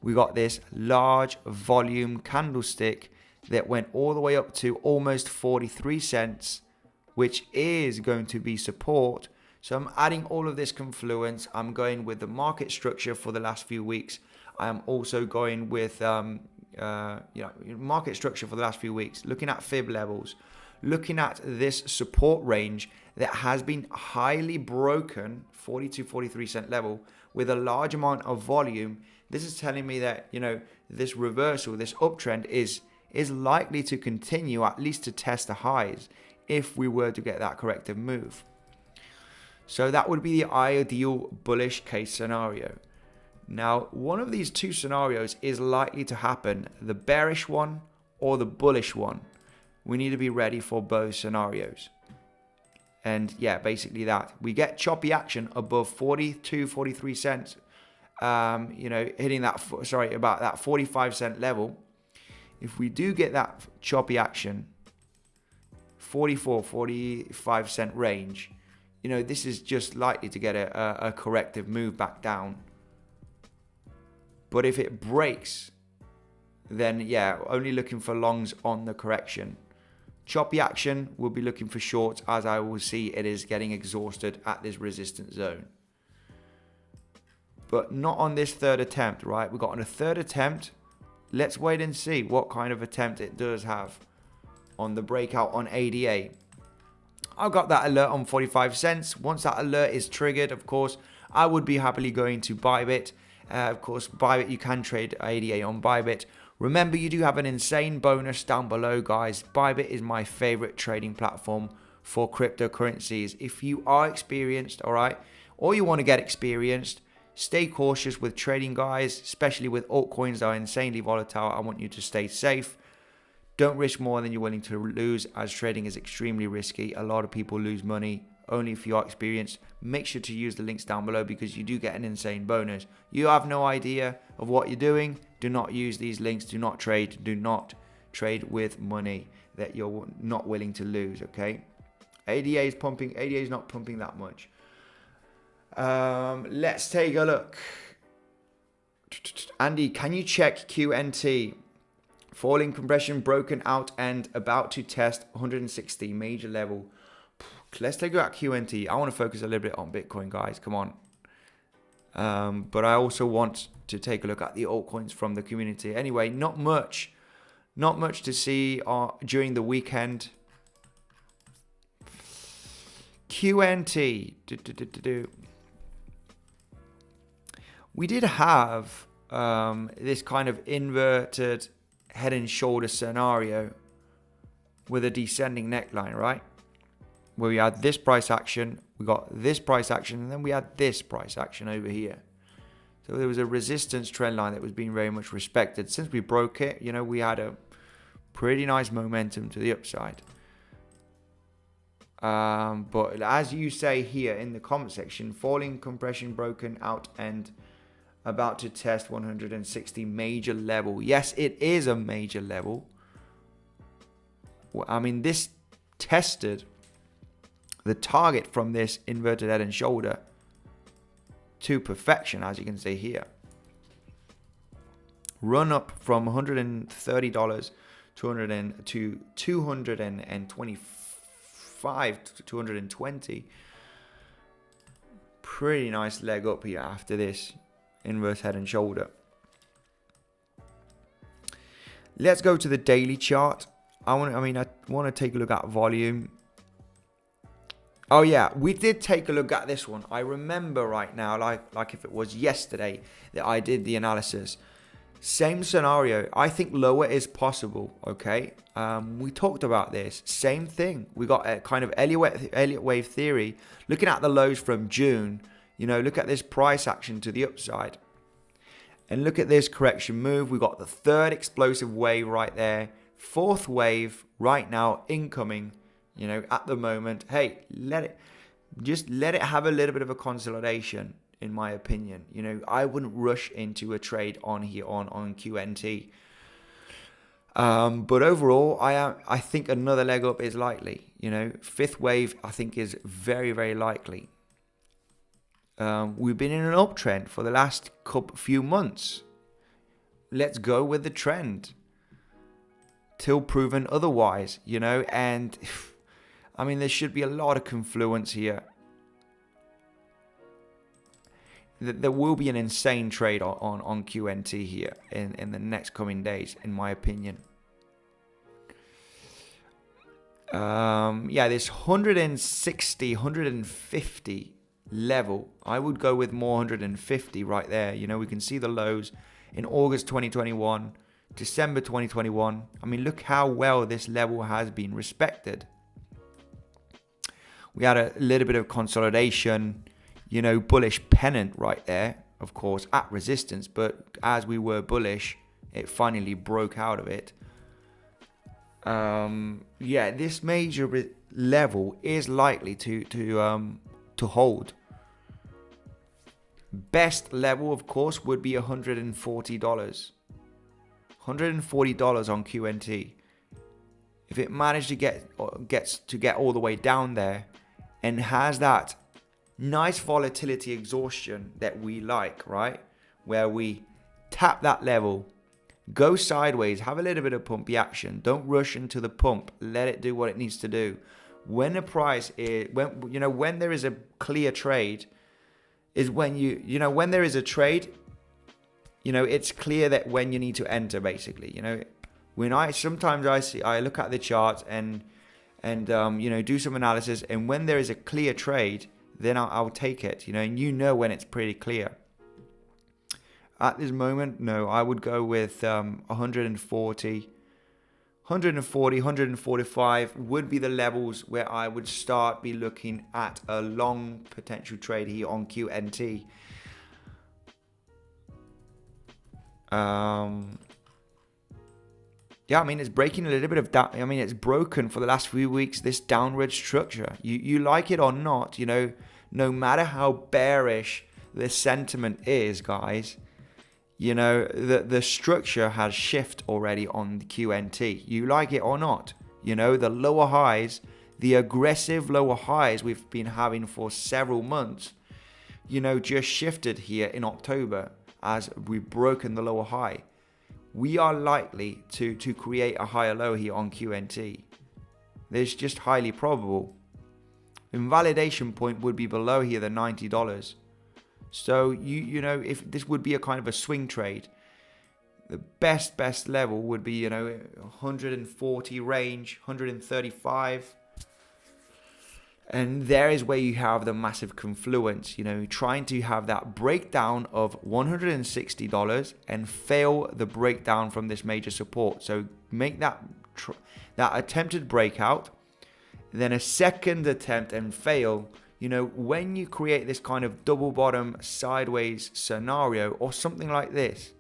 We got this large volume candlestick that went all the way up to almost 43 cents, which is going to be support. So I'm adding all of this confluence. I'm going with the market structure for the last few weeks. I am also going with market structure for the last few weeks, looking at fib levels, looking at this support range that has been highly broken, 42-43 cent level, with a large amount of volume. This is telling me that, this reversal, this uptrend is likely to continue, at least to test the highs, if we were to get that corrective move. So that would be the ideal bullish case scenario. Now, one of these two scenarios is likely to happen, the bearish one or the bullish one. We need to be ready for both scenarios. And yeah, basically that. We get choppy action above 43 cents, hitting that, about that 45 cent level. If we do get that choppy action, 45 cent range, this is just likely to get a corrective move back down. But if it breaks, then yeah, only looking for longs on the correction. Choppy action, we'll be looking for shorts, as I will see it is getting exhausted at this resistance zone. But not on this third attempt, right? We got on a third attempt. Let's wait and see what kind of attempt it does have on the breakout on ADA. I got that alert on 45 cents. Once that alert is triggered, of course, I would be happily going to Bybit. Of course, Bybit, you can trade ADA on Bybit. Remember, you do have an insane bonus down below, guys. Bybit is my favorite trading platform for cryptocurrencies. If you are experienced, all right, or you want to get experienced, stay cautious with trading, guys, especially with altcoins that are insanely volatile. I want you to stay safe. Don't risk more than you're willing to lose, as trading is extremely risky. A lot of people lose money. Only if you are experienced. Make sure to use the links down below because you do get an insane bonus. You have no idea of what you're doing. Do not use these links. Do not trade. Do not trade with money that you're not willing to lose, okay? ADA is pumping. ADA is not pumping that much. Let's take a look. Andy, can you check QNT? Falling compression, broken out and about to test 160 major level. Let's take a look at QNT. I want to focus a little bit on Bitcoin, guys. Come on. But I also want to take a look at the altcoins from the community. Anyway, not much to see during the weekend. QNT. We did have this kind of inverted head and shoulder scenario with a descending neckline, right? Where we had this price action, we got this price action, and then we had this price action over here. So there was a resistance trend line that was being very much respected. Since we broke it, we had a pretty nice momentum to the upside. But as you say here in the comment section, falling compression, broken out and about to test 160 major level. Yes, it is a major level. I mean, this tested the target from this inverted head and shoulder to perfection, as you can see here. Run up from $130 to $225 to $220. Pretty nice leg up here after this inverse head and shoulder. Let's go to the daily chart. I want to take a look at volume. Oh yeah, we did take a look at this one. I remember right now, like if it was yesterday that I did the analysis. Same scenario. I think lower is possible. Okay, we talked about this. Same thing. We got a kind of Elliott wave theory. Looking at the lows from June, look at this price action to the upside, and look at this correction move. We got the third explosive wave right there. Fourth wave right now incoming. At the moment, hey, let it have a little bit of a consolidation, in my opinion. I wouldn't rush into a trade on here on QNT. But overall, I think another leg up is likely. Fifth wave, I think, is very, very likely. We've been in an uptrend for the last few months. Let's go with the trend till proven otherwise, and I mean, there should be a lot of confluence here. There will be an insane trade on QNT here in the next coming days, in my opinion. Yeah, this 160, 150 level, I would go with more 150 right there. We can see the lows in August 2021, December 2021. I mean, look how well this level has been respected. We had a little bit of consolidation, bullish pennant right there, of course, at resistance. But as we were bullish, it finally broke out of it. Yeah, this major level is likely to hold. Best level, of course, would be $140. $140 on QNT. If it managed to get all the way down there, and has that nice volatility exhaustion that we like, right? Where we tap that level, go sideways, have a little bit of pumpy action. Don't rush into the pump. Let it do what it needs to do. When the price is, when there is a clear trade, is when when there is a trade, it's clear that when you need to enter, basically. When I look at the charts and do some analysis, and when there is a clear trade, then I'll take it, and when it's pretty clear. At this moment, no, I would go with 140, 145 would be the levels where I would start be looking at a long potential trade here on QNT. Yeah, I mean, it's breaking a little bit of down. I mean, it's broken for the last few weeks, this downward structure. You like it or not, no matter how bearish the sentiment is, guys, the structure has shifted already on the QNT. You like it or not, the lower highs, the aggressive lower highs we've been having for several months, just shifted here in October as we've broken the lower high. We are likely to create a higher low here on QNT. It's just highly probable. Invalidation point would be below here the $90. So if this would be a kind of a swing trade, the best level would be 140 range, 135. And there is where you have the massive confluence, trying to have that breakdown of $160 and fail the breakdown from this major support. So make that attempted breakout, then a second attempt and fail. When you create this kind of double bottom sideways scenario or something like this,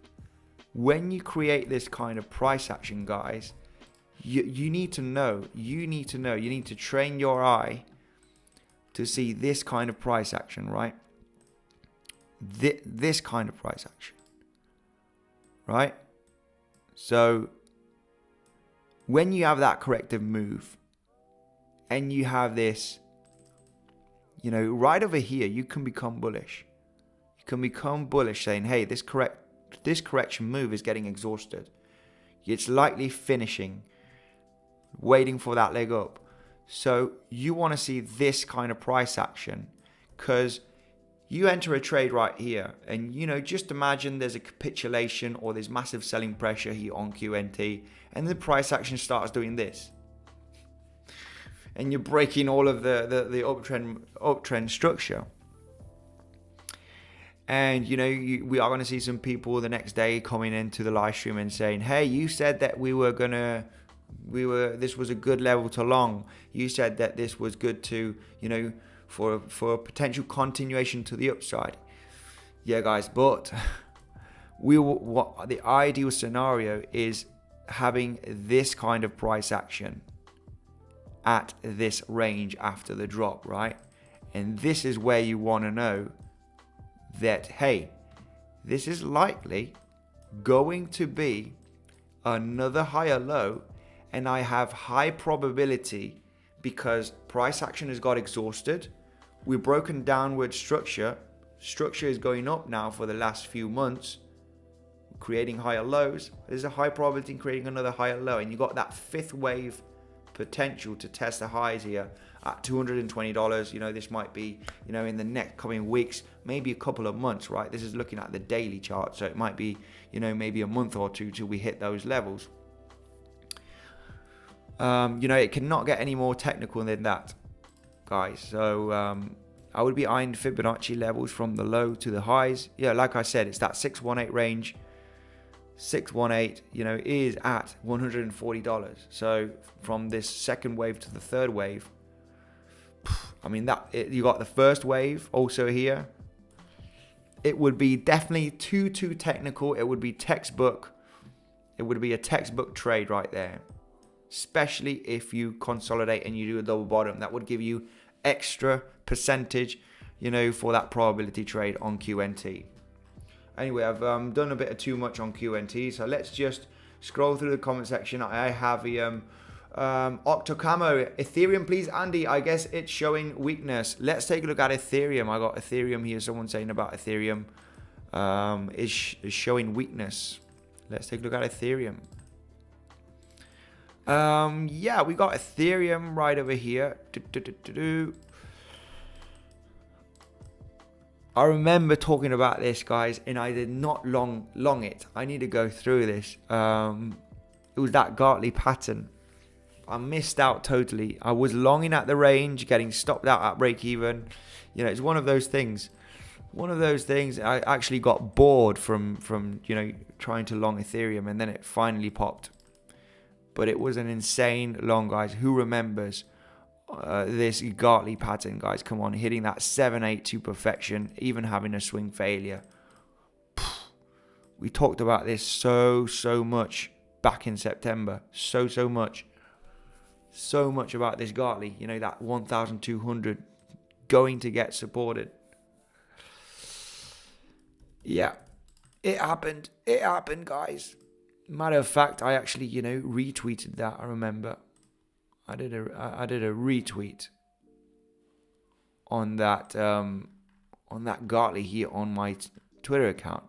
when you create this kind of price action, guys, you need to know, you need to train your eye to see this kind of price action, right? This kind of price action, right? So when you have that corrective move and you have this, right over here, you can become bullish. You can become bullish saying, hey, this correction move is getting exhausted. It's likely finishing, waiting for that leg up. So you want to see this kind of price action, because you enter a trade right here and, just imagine there's a capitulation or there's massive selling pressure here on QNT and the price action starts doing this. and you're breaking all of the uptrend structure. And we are going to see some people the next day coming into the live stream and saying, hey, you said that this was a good level to long. You said that this was good to, for a potential continuation to the upside. Yeah, guys, but what the ideal scenario is having this kind of price action at this range after the drop, right? And this is where you want to know that, hey, this is likely going to be another higher low, and I have high probability because price action has got exhausted. We've broken downward structure. Structure is going up now for the last few months, creating higher lows. There's a high probability in creating another higher low, and you got that fifth wave potential to test the highs here at $220. This might be, in the next coming weeks, maybe a couple of months, right? This is looking at the daily chart, so it might be, maybe a month or two till we hit those levels. It cannot get any more technical than that, guys. So I would be eyeing Fibonacci levels from the low to the highs. Yeah, like I said, it's that 618 range. 618, is at $140. So from this second wave to the third wave, I mean, you got the first wave also here. It would be definitely too technical. It would be textbook. It would be a textbook trade right there, especially if you consolidate and you do a double bottom. That would give you extra percentage, for that probability trade on QNT. Anyway, I've done a bit of too much on QNT, so let's just scroll through the comment section. I have the Octocamo, Ethereum, please, Andy. I guess it's showing weakness. Let's take a look at Ethereum. I got Ethereum here. Someone saying about Ethereum is showing weakness. Let's take a look at Ethereum. Yeah, we got Ethereum right over here. I remember talking about this, guys, and I did not long it. I need to go through this. It was that Gartley pattern. I missed out totally. I was longing at the range, getting stopped out at break even. It's one of those things. I actually got bored from trying to long Ethereum, and then it finally popped. But it was an insane long, guys. Who remembers this Gartley pattern, guys? Come on, hitting that 7-8 to perfection, even having a swing failure. We talked about this so much back in September. So much about this Gartley. That 1,200 going to get supported. Yeah, it happened. It happened, guys. Matter of fact, I actually, retweeted that. I remember. I did a retweet on that Gartley here on my Twitter account.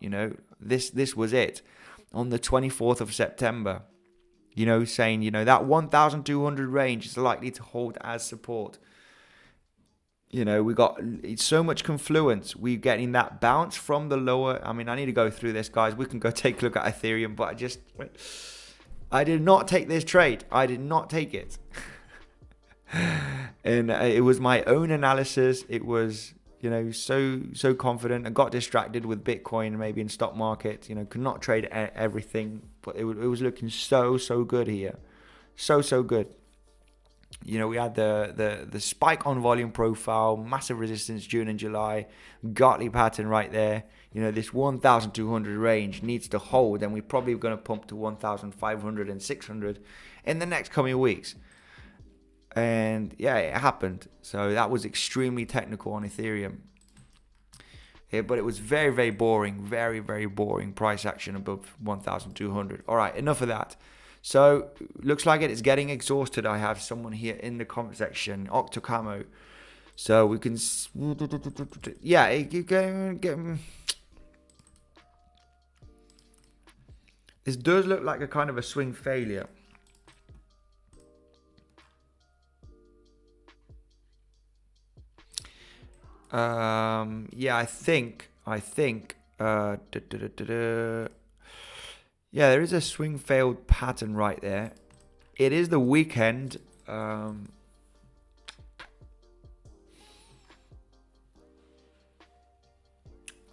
This was it on the 24th of September. Saying that 1,200 range is likely to hold as support. We got so much confluence. We're getting that bounce from the lower. I mean, I need to go through this, guys. We can go take a look at Ethereum, but I did not take this trade. I did not take it. And it was my own analysis. It was, so confident. I got distracted with Bitcoin, maybe in stock market. Could not trade everything, but it was looking so good here. So good. We had the spike on volume profile, massive resistance June and July, Gartley pattern right there. This 1,200 range needs to hold, and we're probably going to pump to 1,500 and 600 in the next coming weeks. And yeah, it happened. So that was extremely technical on Ethereum. Yeah, but it was very boring, very boring price action above 1,200. All right, enough of that. So looks like it is getting exhausted. I have someone here in the comment section, Octocamo. So we can, yeah, you can. This does look like a kind of a swing failure. Yeah, I think. Yeah, there is a swing failed pattern right there. It is the weekend.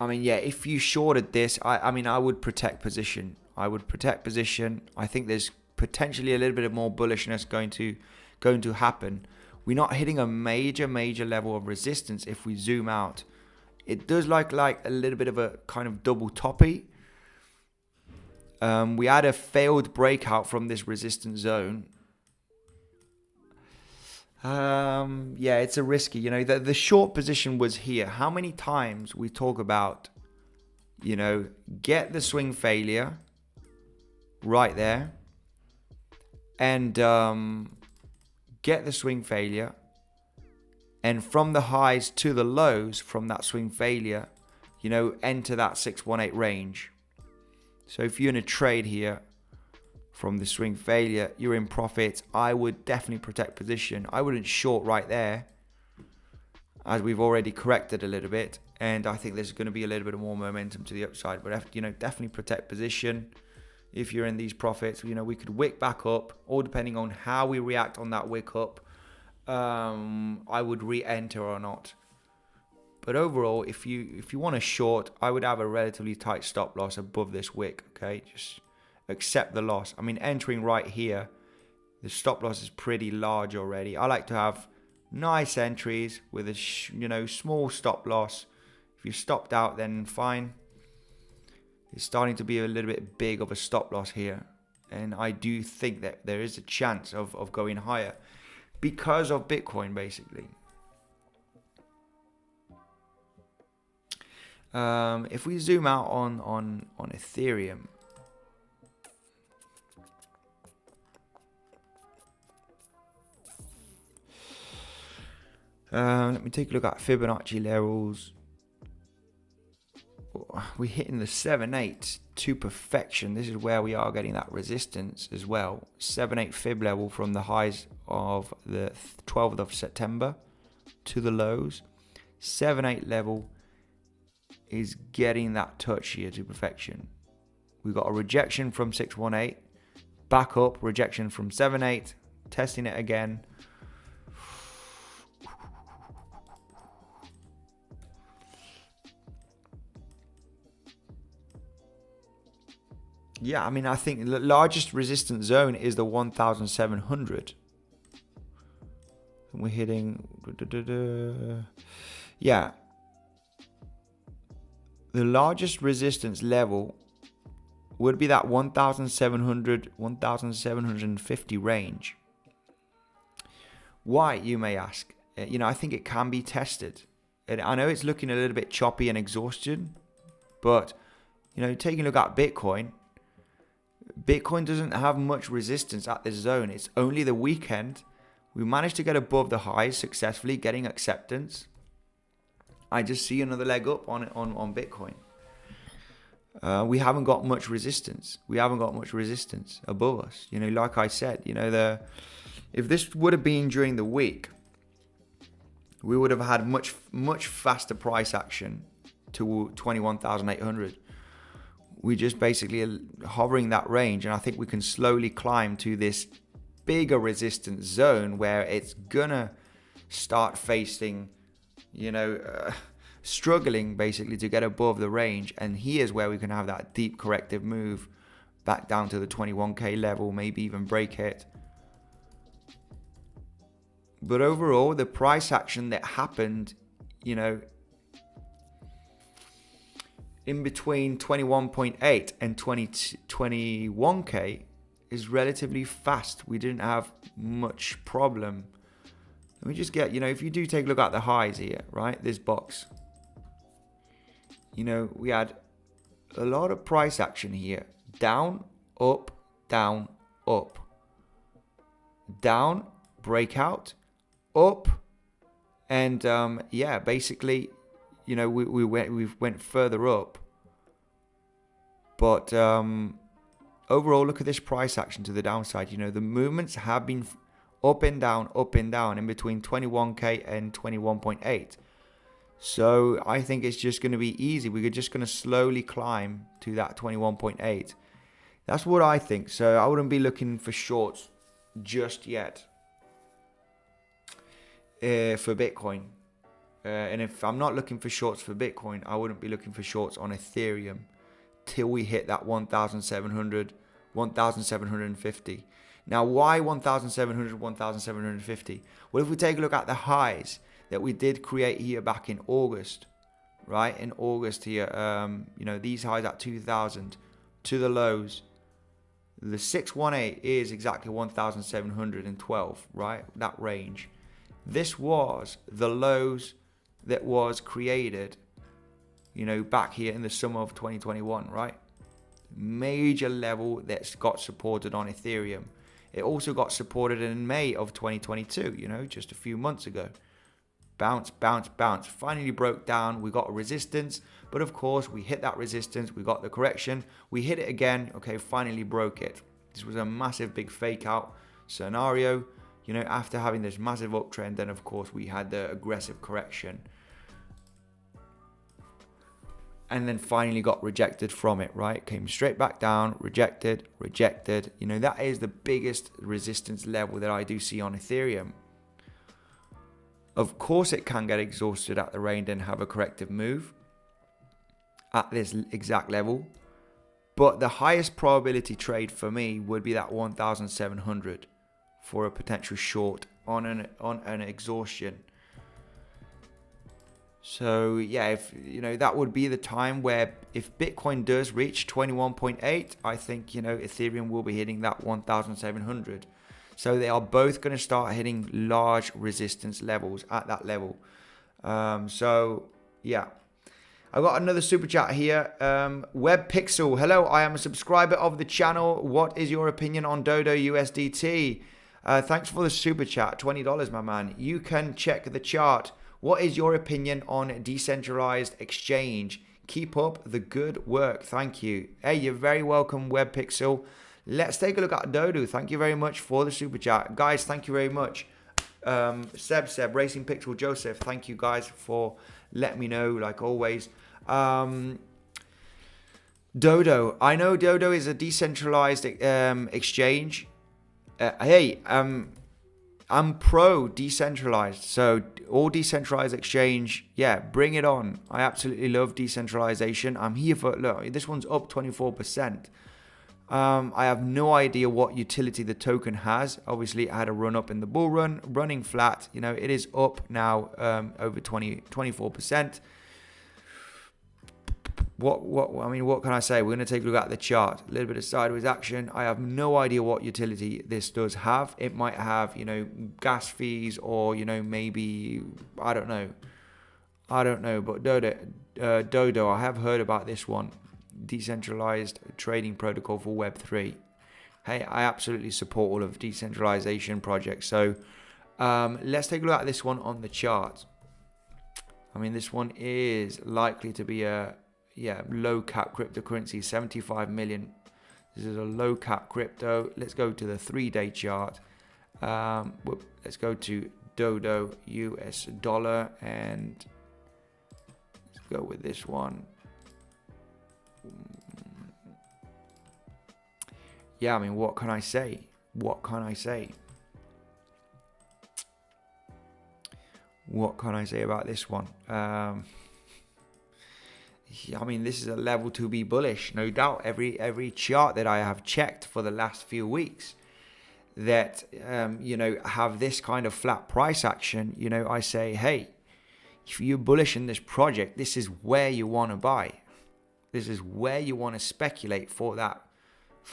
I mean, yeah, if you shorted this, I mean, I would protect position. I would protect position. I think there's potentially a little bit of more bullishness going to happen. We're not hitting a major level of resistance if we zoom out. It does like a little bit of a kind of double toppy. We had a failed breakout from this resistance zone. Yeah, it's a risky, you know, the short position was here. How many times we talk about, you know, get the swing failure right there and get the swing failure, and from the highs to the lows from that swing failure, you know, enter that 618 range. So if you're in a trade here from the swing failure, you're in profit. I would definitely protect position. I wouldn't short right there, as we've already corrected a little bit, and I think there's going to be a little bit of more momentum to the upside. But, you know, definitely protect position if you're in these profits. You know, we could wick back up, or depending on how we react on that wick up, I would re-enter or not. But overall, if you want to short, I would have a relatively tight stop loss above this wick. Okay, just accept the loss. I mean, entering right here, the stop loss is pretty large already. I like to have nice entries with a you know, small stop loss. If you're stopped out, then fine. It's starting to be a little bit big of a stop loss here, and I do think that there is a chance of going higher because of Bitcoin, basically. If we zoom out on Ethereum, let me take a look at Fibonacci levels. We're hitting the 7/8 to perfection. This is where we are getting that resistance as well. 7/8 fib level from the highs of the 12th of September to the lows. 7/8 level is getting that touch here to perfection. We've got a rejection from 618, back up, rejection from 7/8, testing it again. Yeah, I mean, I think the largest resistance zone is the 1,700. And we're hitting... Yeah. The largest resistance level would be that 1,700, 1,750 range. Why, you may ask? You know, I think it can be tested. And I know it's looking a little bit choppy and exhausted, but, you know, taking a look at Bitcoin doesn't have much resistance at this zone. It's only the weekend. We managed to get above the highs successfully, getting acceptance. I just see another leg up on Bitcoin. We haven't got much resistance. We haven't got much resistance above us. You know, like I said, you know, if this would have been during the week, we would have had much faster price action to 21,800. We just basically are hovering that range, and I think we can slowly climb to this bigger resistance zone where it's gonna start facing, you know, struggling basically to get above the range. And here's where we can have that deep corrective move back down to the 21k level, maybe even break it. But overall, the price action that happened, you know, in between 21.8 and 21k is relatively fast. We didn't have much problem. Let me just get, you know, if you do take a look at the highs here, right, this box, you know, we had a lot of price action here. Down, up, down, up. Down, breakout, up, and yeah, basically, you know, we went further up, but overall, look at this price action to the downside. You know, the movements have been up and down in between 21k and 21.8. So I think it's just going to be easy. We're just going to slowly climb to that 21.8. That's what I think. So I wouldn't be looking for shorts just yet for Bitcoin. And if I'm not looking for shorts for Bitcoin, I wouldn't be looking for shorts on Ethereum till we hit that 1,700, 1,750. Now, why 1,700, 1,750? Well, if we take a look at the highs that we did create here back in August, right? In August here, these highs at 2,000 to the lows, the 618 is exactly 1,712, right? That range. This was the lows that was created, back here in the summer of 2021, right? Major level that's got supported on Ethereum. It also got supported in May of 2022, just a few months ago. Bounce, bounce, bounce. Finally broke down. We got a resistance, but of course we hit that resistance. We got the correction. We hit it again. Okay, finally broke it. This was a massive big fake out scenario. After having this massive uptrend, then of course we had the aggressive correction. And then finally got rejected from it, right? Came straight back down, rejected. That is the biggest resistance level that I do see on Ethereum. Of course, it can get exhausted at the range and have a corrective move at this exact level. But the highest probability trade for me would be that 1,700 for a potential short on an exhaustion. So yeah, if that would be the time where if Bitcoin does reach 21.8, I think Ethereum will be hitting that 1,700. So they are both going to start hitting large resistance levels at that level. So yeah, I got another super chat here. WebPixel, hello, I am a subscriber of the channel. What is your opinion on DODO USDT? Thanks for the super chat, $20, my man. You can check the chart. What is your opinion on decentralized exchange? Keep up the good work. Thank you. Hey, you're very welcome, WebPixel. Let's take a look at DODO. Thank you very much for the super chat. Guys, thank you very much. Seb, Racing Pixel, Joseph, thank you guys for letting me know, like always. DODO. I know DODO is a decentralized exchange. I'm pro decentralized, so all decentralized exchange, yeah, bring it on. I absolutely love decentralization. I'm here for, look, this one's up 24%. I have no idea what utility the token has. Obviously, it had a run up in the bull run, running flat. It is up now over 24%. What can I say? We're going to take a look at the chart. A little bit of sideways action. I have no idea what utility this does have. It might have, gas fees or, maybe, I don't know. But DODO, I have heard about this one. Decentralized trading protocol for Web3. Hey, I absolutely support all of decentralization projects. So let's take a look at this one on the chart. This one is likely to be a low cap cryptocurrency, 75 million. This is a low cap crypto. Let's go to the 3-day chart. Let's go to DODO US dollar and let's go with this one. Yeah, what can I say? What can I say about this one? This is a level to be bullish, no doubt. Every chart that I have checked for the last few weeks that have this kind of flat price action, I say, hey, if you're bullish in this project, this is where you want to buy. This is where you want to speculate for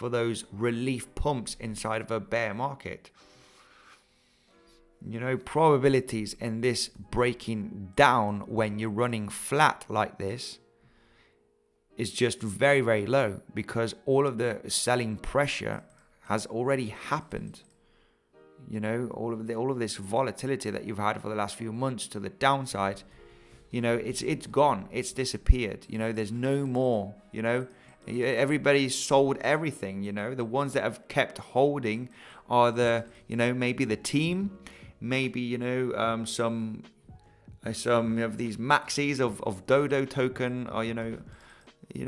those relief pumps inside of a bear market. Probabilities in this breaking down when you're running flat like this is just very, very low because all of the selling pressure has already happened. All of this volatility that you've had for the last few months to the downside, it's gone, it's disappeared. There's no more. Everybody's sold everything. The ones that have kept holding are the maybe the team, maybe some of these maxis of DODO token, or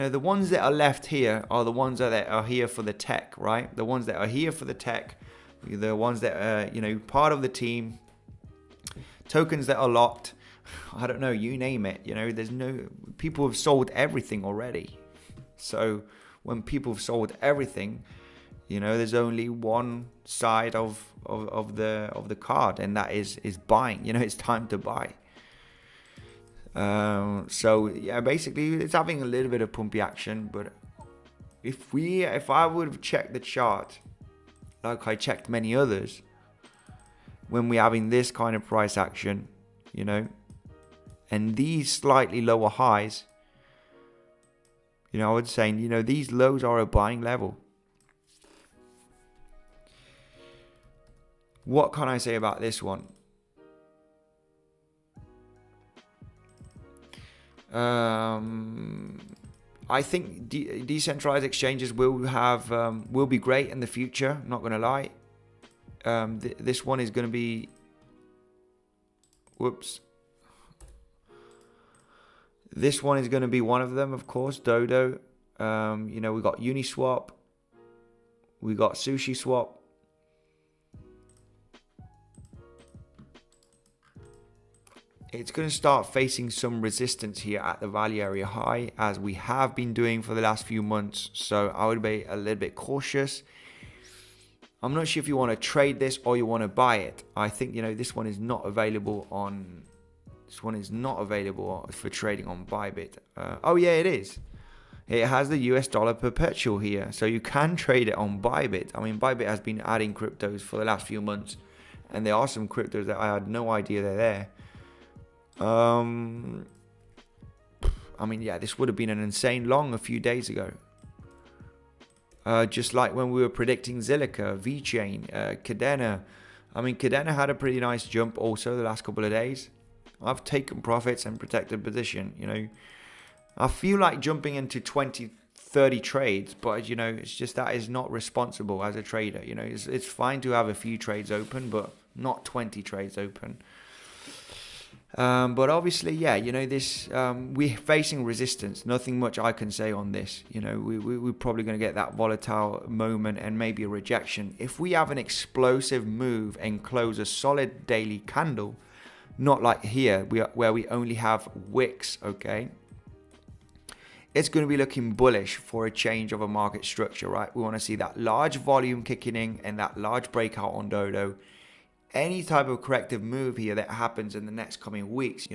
the ones that are left here are the ones that are here for the tech, right? The ones that are here for the tech, the ones that are part of the team, tokens that are locked. I don't know, you name it. People have sold everything already. So when people have sold everything, there's only one side of the card, and that is buying. It's time to buy. So yeah, basically it's having a little bit of pumpy action, but if I would have checked the chart like I checked many others, when we're having this kind of price action, and these slightly lower highs, I would say, these lows are a buying level. What can I say about this one? I think decentralized exchanges will be great in the future. Not going to lie. This one is going to be. Whoops. This one is going to be one of them, of course. DODO. We got Uniswap. We got SushiSwap. It's going to start facing some resistance here at the value area high, as we have been doing for the last few months. So I would be a little bit cautious. I'm not sure if you want to trade this or you want to buy it. I think, this one is not available on... This one is not available for trading on Bybit. Oh yeah, it is. It has the US dollar perpetual here. So you can trade it on Bybit. I mean, Bybit has been adding cryptos for the last few months. And there are some cryptos that I had no idea they're there. I mean, yeah, this would have been an insane long a few days ago. Just like when we were predicting Zilliqa, VeChain, Cadena. I mean, Cadena had a pretty nice jump also the last couple of days. I've taken profits and protected position, I feel like jumping into 20, 30 trades, but, it's just that is not responsible as a trader. It's fine to have a few trades open, but not 20 trades open. But obviously, yeah, this, we're facing resistance. Nothing much I can say on this. We're probably going to get that volatile moment and maybe a rejection. If we have an explosive move and close a solid daily candle, not like here, where we only have wicks, okay? It's going to be looking bullish for a change of a market structure, right? We want to see that large volume kicking in and that large breakout on DODO. Any type of corrective move here that happens in the next coming weeks,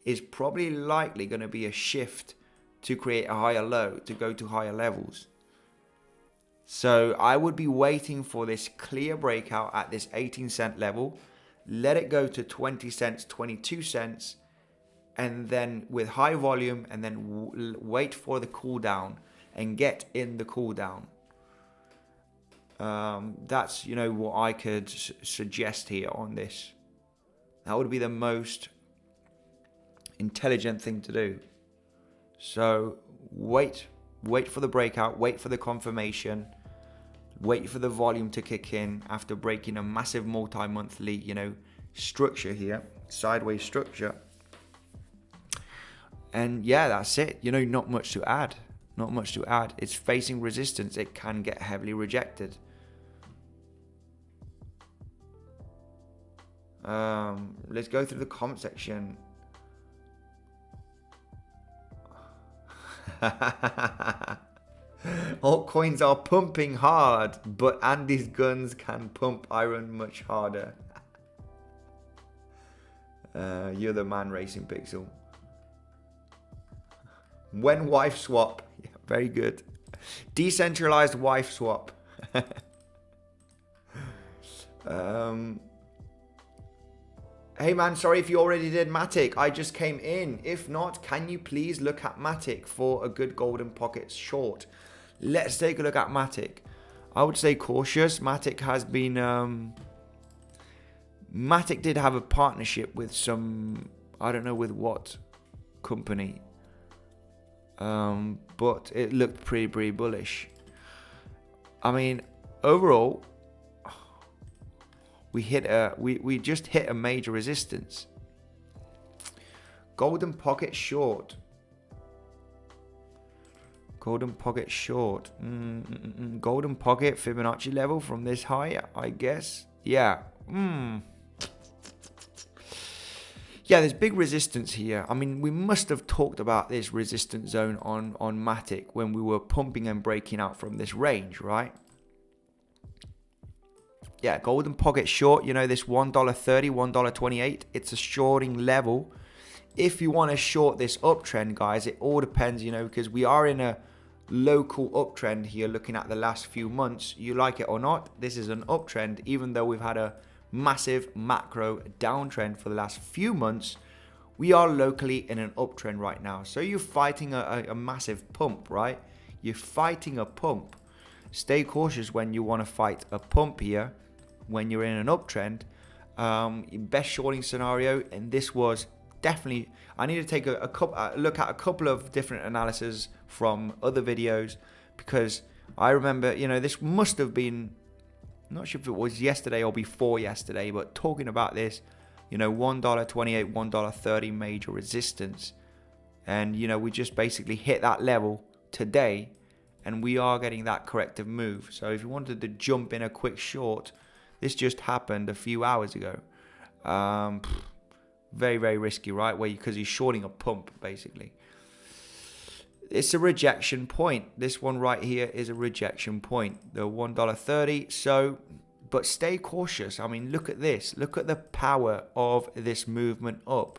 is probably likely going to be a shift to create a higher low, to go to higher levels. So I would be waiting for this clear breakout at this 18-cent level, let it go to 20 cents, 22 cents, and then with high volume, and then wait for the cool down and get in the cool down. That's, what I could suggest here on this. That would be the most intelligent thing to do. So wait for the breakout, wait for the confirmation, wait for the volume to kick in after breaking a massive multi-monthly, structure here, sideways structure. And yeah, that's it. Not much to add. Not much to add. It's facing resistance. It can get heavily rejected. Let's go through the comment section. Altcoins are pumping hard, but Andy's guns can pump iron much harder. You're the man, Racing Pixel. When wife swap. Yeah, very good. Decentralized wife swap. Hey man, sorry if you already did Matic. I just came in. If not, can you please look at Matic for a good golden pocket short? Let's take a look at Matic. I would say cautious. Matic has been... Matic did have a partnership with some... I don't know with what company. But it looked pretty bullish. I mean, overall... We just hit a major resistance. Golden pocket short. Golden pocket short. Golden pocket Fibonacci level from this high, I guess. Yeah. Yeah, there's big resistance here. I mean, we must have talked about this resistance zone on Matic when we were pumping and breaking out from this range, right? Yeah, golden pocket short, you know, this $1.30, $1.28, it's a shorting level. If you want to short this uptrend, guys, it all depends, you know, because we are in a local uptrend here looking at the last few months. You like it or not, this is an uptrend, even though we've had a massive macro downtrend for the last few months. We are locally in an uptrend right now. So you're fighting a massive pump, right? You're fighting a pump. Stay cautious when you want to fight a pump here when you're in an uptrend. Best shorting scenario, and this was definitely, I need to take a look at a couple of different analyses from other videos, because I remember, you know, this must have been, I'm not sure if it was yesterday or before yesterday, but talking about this, you know, $1.28, $1.30 major resistance. And, you know, we just basically hit that level today, and we are getting that corrective move. So if you wanted to jump in a quick short, this just happened a few hours ago. Very, very risky, right? Because he's shorting a pump, basically. It's a rejection point. This one right here is a rejection point, the $1.30. So, but stay cautious. I mean, look at this. Look at the power of this movement up.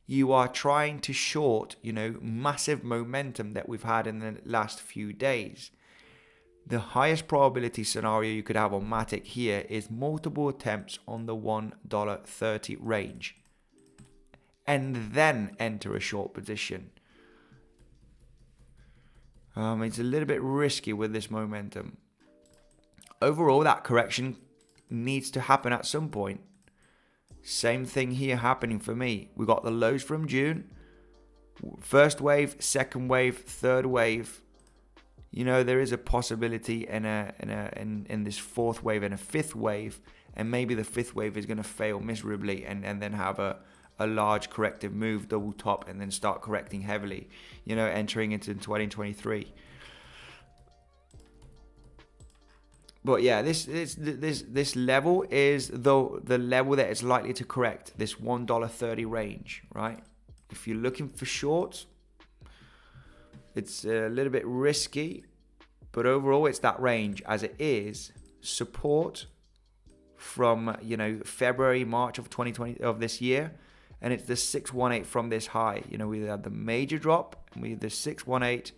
You are trying to short, you know, massive momentum that we've had in the last few days. The highest probability scenario you could have on Matic here is multiple attempts on the $1.30 range, and then enter a short position. It's a little bit risky with this momentum. Overall, that correction needs to happen at some point. Same thing here happening for me. We got the lows from June. First wave, second wave, third wave. You know, there is a possibility in this fourth wave and a fifth wave, and maybe the fifth wave is going to fail miserably and then have a large corrective move, double top, and then start correcting heavily, you know, entering into 2023. But yeah, this level is the level that is likely to correct, this $1.30 range, right? If you're looking for shorts, it's a little bit risky, but overall it's that range, as it is support from, you know, February, March of 2020 of this year. And it's the 618 from this high. You know, we had the major drop, and we had the 618.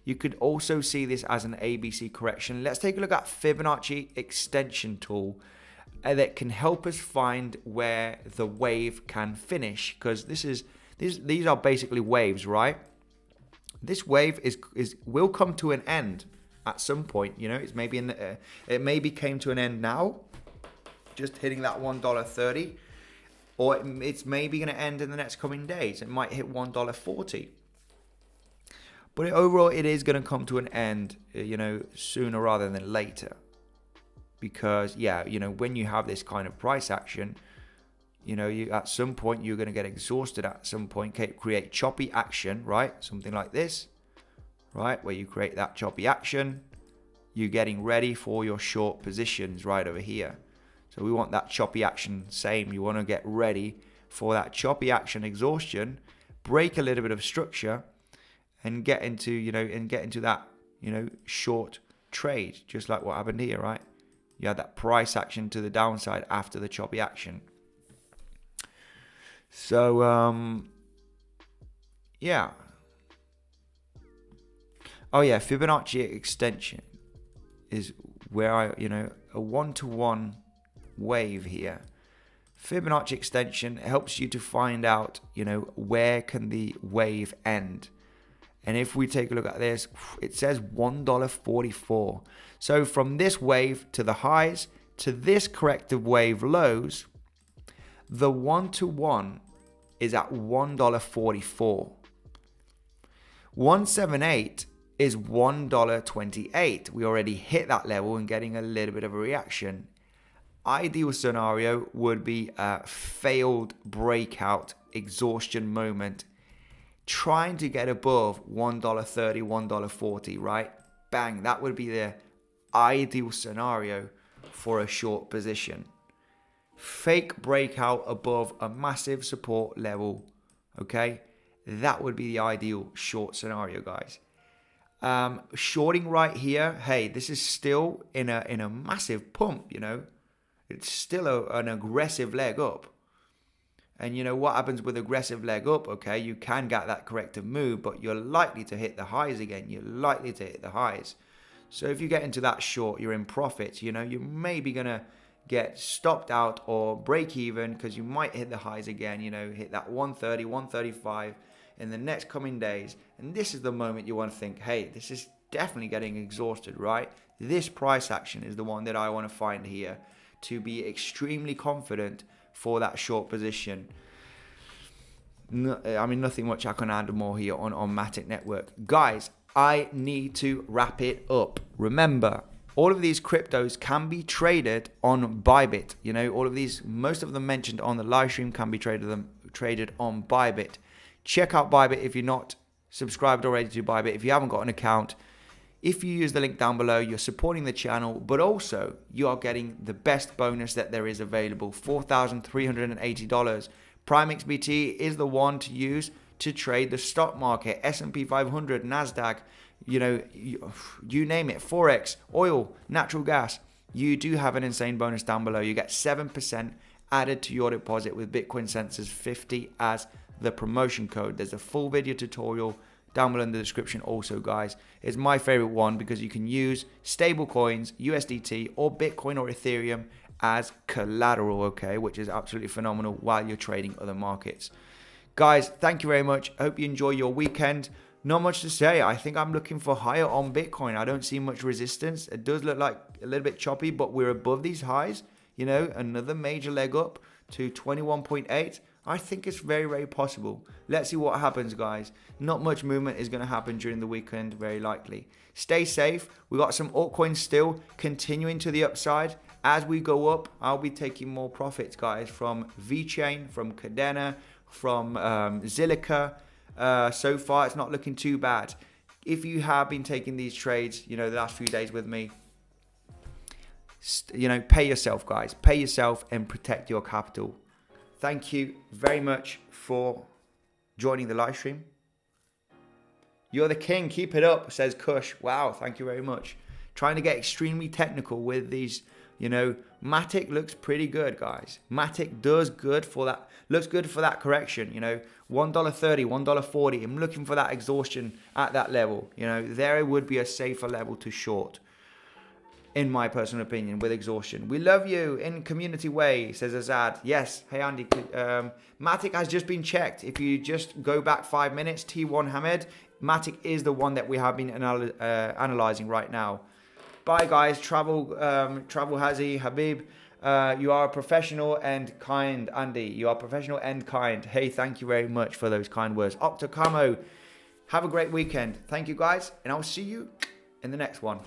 You could also see this as an ABC correction. Let's take a look at Fibonacci extension tool that can help us find where the wave can finish, because these are basically waves, right? This wave will come to an end at some point. You know, it's maybe it maybe came to an end now, just hitting that $1.30. Or it's maybe going to end in the next coming days. It might hit $1.40. But overall, it is going to come to an end, you know, sooner rather than later. Because, yeah, you know, when you have this kind of price action, you know, at some point, you're going to get exhausted at some point, create choppy action, right? Something like this, right? Where you create that choppy action, you're getting ready for your short positions right over here. So we want that choppy action, same. You want to get ready for that choppy action exhaustion, break a little bit of structure, and get into, you know, that, you know, short trade, just like what happened here, right? You had that price action to the downside after the choppy action. So, yeah. Oh yeah, Fibonacci extension is where you know, a one-to-one wave here. Fibonacci extension helps you to find out, you know, where can the wave end. And if we take a look at this, it says $1.44. So from this wave to the highs to this corrective wave lows, the one-to-one is at $1.44. 178 is $1.28. We already hit that level and getting a little bit of a reaction. Ideal scenario would be a failed breakout exhaustion moment, trying to get above $1.30, $1.40, right? Bang, that would be the ideal scenario for a short position. fake breakout above a massive support level, okay? That would be the ideal short scenario, guys. Shorting right here, hey, this is still in a massive pump, you know. It's still an aggressive leg up. And you know what happens with aggressive leg up, okay? You can get that corrective move, but you're likely to hit the highs again. You're likely to hit the highs. So if you get into that short, you're in profits, you know. You're maybe going to get stopped out or break even because you might hit the highs again, you know, hit that 130, 135 in the next coming days. And this is the moment you want to think, hey, this is definitely getting exhausted, right? This price action is the one that I want to find here to be extremely confident for that short position. No, I mean, nothing much I can add more here on Matic Network. Guys, I need to wrap it up. Remember, all of these cryptos can be traded on Bybit. You know, all of these, most of them mentioned on the live stream can be traded on Bybit. Check out Bybit if you're not subscribed already to Bybit. If you haven't got an account, if you use the link down below, you're supporting the channel, but also you are getting the best bonus that there is available, $4,380. Prime XBT is the one to use to trade the stock market, S&P 500, NASDAQ, you know, you name it, Forex, oil, natural gas. You do have an insane bonus down below. You get 7% added to your deposit with Bitcoinsensus 50 as the promotion code. There's a full video tutorial down below in the description also, guys. It's my favorite one because you can use stable coins, USDT or Bitcoin or Ethereum as collateral, okay, which is absolutely phenomenal while you're trading other markets. Guys, thank you very much. I hope you enjoy your weekend. Not much to say. I think I'm looking for higher on Bitcoin. I don't see much resistance. It does look like a little bit choppy, but we're above these highs. You know, another major leg up to 21.8. I think it's very, very possible. Let's see what happens, guys. Not much movement is going to happen during the weekend, very likely. Stay safe. We got some altcoins still continuing to the upside. As we go up, I'll be taking more profits, guys, from VeChain, from Cadena, from Zilliqa. So far, it's not looking too bad. If you have been taking these trades, you know, the last few days with me, you know, pay yourself, guys. Pay yourself and protect your capital. Thank you very much for joining the live stream. You're the king. Keep it up, says Kush. Wow, thank you very much. Trying to get extremely technical with these, you know. Matic looks pretty good, guys. Matic does good for that. Looks good for that correction, you know. $1.30, $1.40. I'm looking for that exhaustion at that level. You know, there would be a safer level to short, in my personal opinion, with exhaustion. We love you in community way, says Azad. Yes. Hey, Andy. Matic has just been checked. If you just go back 5 minutes, T1 Hamed, Matic is the one that we have been analyzing right now. Bye, guys. Travel Hazi, Habib. You are a professional and kind, Andy. You are professional and kind. Hey, thank you very much for those kind words. Octocamo, have a great weekend. Thank you, guys, and I'll see you in the next one.